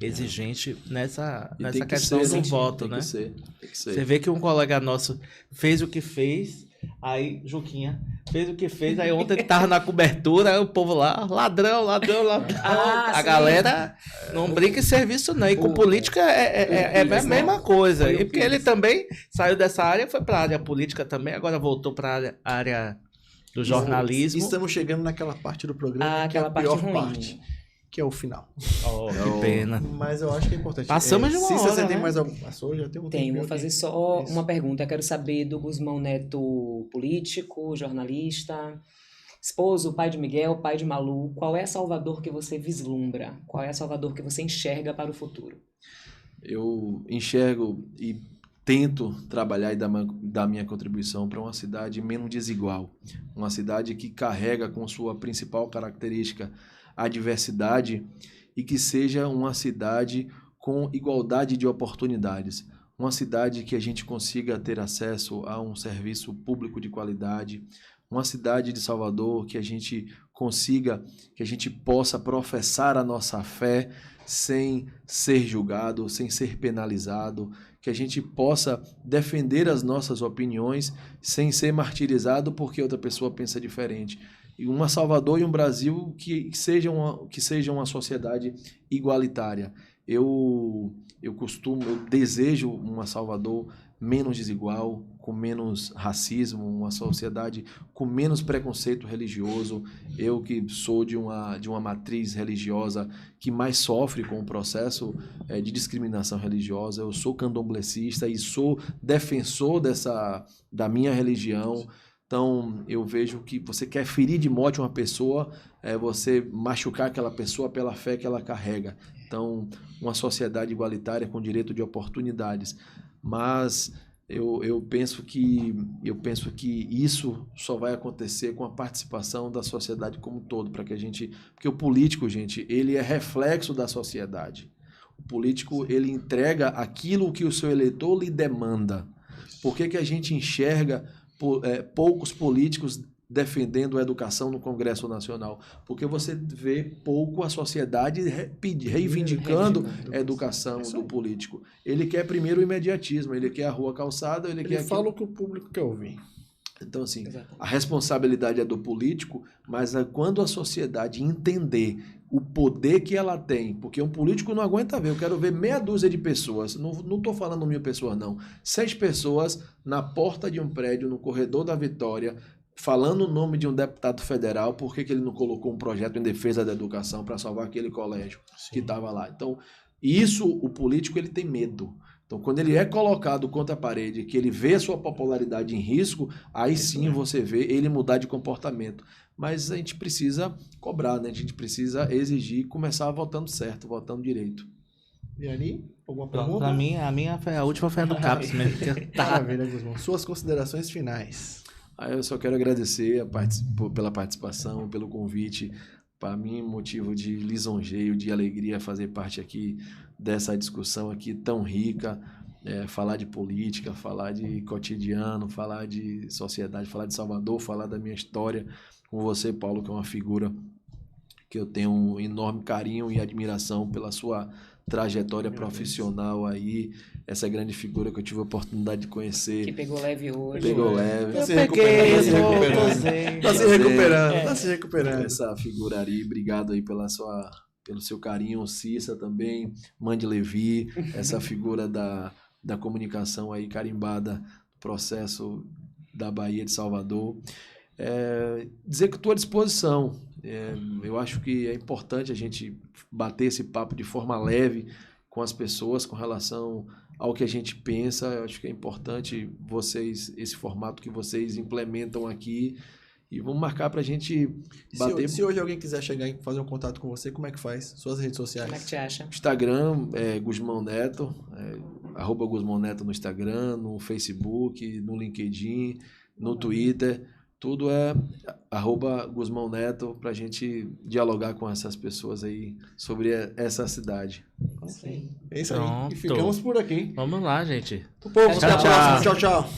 Exigente nessa questão do voto, né? Tem que ser. Você vê que um colega nosso fez o que fez, Aí, Juquinha fez o que fez. Aí ontem ele tava na cobertura, aí o povo lá, ladrão. A galera não brinca em serviço, não. E com política é a mesma coisa. E porque ele também saiu dessa área, foi pra área política também, agora voltou pra área do jornalismo. Estamos chegando naquela parte do programa que é a pior parte. Que é o final. Oh, que pena. Mas eu acho que é importante. Passamos de uma hora, você tem né? mais algum... Passou? Já tem um tempo. Vou fazer só uma pergunta. Eu quero saber do Guzmão Neto, político, jornalista, esposo, pai de Miguel, pai de Malu. Qual é Salvador que você vislumbra? Qual é Salvador que você enxerga para o futuro? Eu enxergo e tento trabalhar e dar minha contribuição para uma cidade menos desigual. Uma cidade que carrega com sua principal característica a diversidade e que seja uma cidade com igualdade de oportunidades. Uma cidade que a gente consiga ter acesso a um serviço público de qualidade. Uma cidade de Salvador que a gente consiga, que a gente possa professar a nossa fé sem ser julgado, sem ser penalizado, que a gente possa defender as nossas opiniões sem ser martirizado porque outra pessoa pensa diferente. E uma Salvador e um Brasil que seja uma sociedade igualitária. Eu desejo uma Salvador menos desigual, com menos racismo, uma sociedade com menos preconceito religioso. Eu que sou de uma matriz religiosa que mais sofre com o processo de discriminação religiosa, eu sou candomblessista e sou defensor da minha religião. Então, eu vejo que você quer ferir de morte uma pessoa, você machucar aquela pessoa pela fé que ela carrega. Então, uma sociedade igualitária com direito de oportunidades. Mas eu penso que isso só vai acontecer com a participação da sociedade como um todo, porque o político, gente, ele é reflexo da sociedade. O político, ele entrega aquilo que o seu eleitor lhe demanda. Por que a gente enxerga poucos políticos defendendo a educação no Congresso Nacional? Porque você vê pouco a sociedade reivindicando a educação do político. Ele quer primeiro o imediatismo, ele quer a rua calçada, ele fala o que o público quer ouvir. Então, assim, a responsabilidade é do político, mas quando a sociedade entender o poder que ela tem, porque um político não aguenta ver, eu quero ver meia dúzia de pessoas, não estou falando 1000 pessoas não, 6 pessoas na porta de um prédio, no corredor da Vitória, falando o nome de um deputado federal, por que ele não colocou um projeto em defesa da educação para salvar aquele colégio que estava lá. Então, isso, o político, ele tem medo. Então, quando ele é colocado contra a parede, que ele vê a sua popularidade em risco, aí sim você vê ele mudar de comportamento. Mas a gente precisa cobrar, né? A gente precisa exigir, começar votando certo, votando direito. E ali, alguma pergunta? Pra mim, a última foi a do CAPES mesmo. Maravilha, Guzmão. Suas considerações finais. Eu só quero agradecer pela participação, pelo convite. Para mim, motivo de lisonjeio, de alegria fazer parte aqui dessa discussão aqui tão rica, falar de política, falar de cotidiano, falar de sociedade, falar de Salvador, falar da minha história com você, Paulo, que é uma figura que eu tenho um enorme carinho e admiração pela sua trajetória profissional aí, essa grande figura que eu tive a oportunidade de conhecer. Que pegou leve hoje. Pegou leve. Tá se recuperando. Essa figura aí, obrigado aí pelo seu carinho, Cissa também, Mande Levi, essa figura da comunicação aí carimbada no processo da Bahia de Salvador. Dizer que estou à disposição. Eu acho que é importante a gente bater esse papo de forma leve com as pessoas com relação ao que a gente pensa. Eu acho que é importante esse formato que vocês implementam aqui, e vamos marcar para a gente bater. Se hoje alguém quiser chegar e fazer um contato com você, como é que faz? Suas redes sociais. Como é que te acha? Instagram, Guzmão Neto, @Guzmão Neto no Instagram, no Facebook, no LinkedIn, no Twitter. Tudo é @Guzmão Neto, para a gente dialogar com essas pessoas aí sobre essa cidade. É isso aí. E ficamos por aqui. Vamos lá, gente. Até a próxima. Tchau, tchau.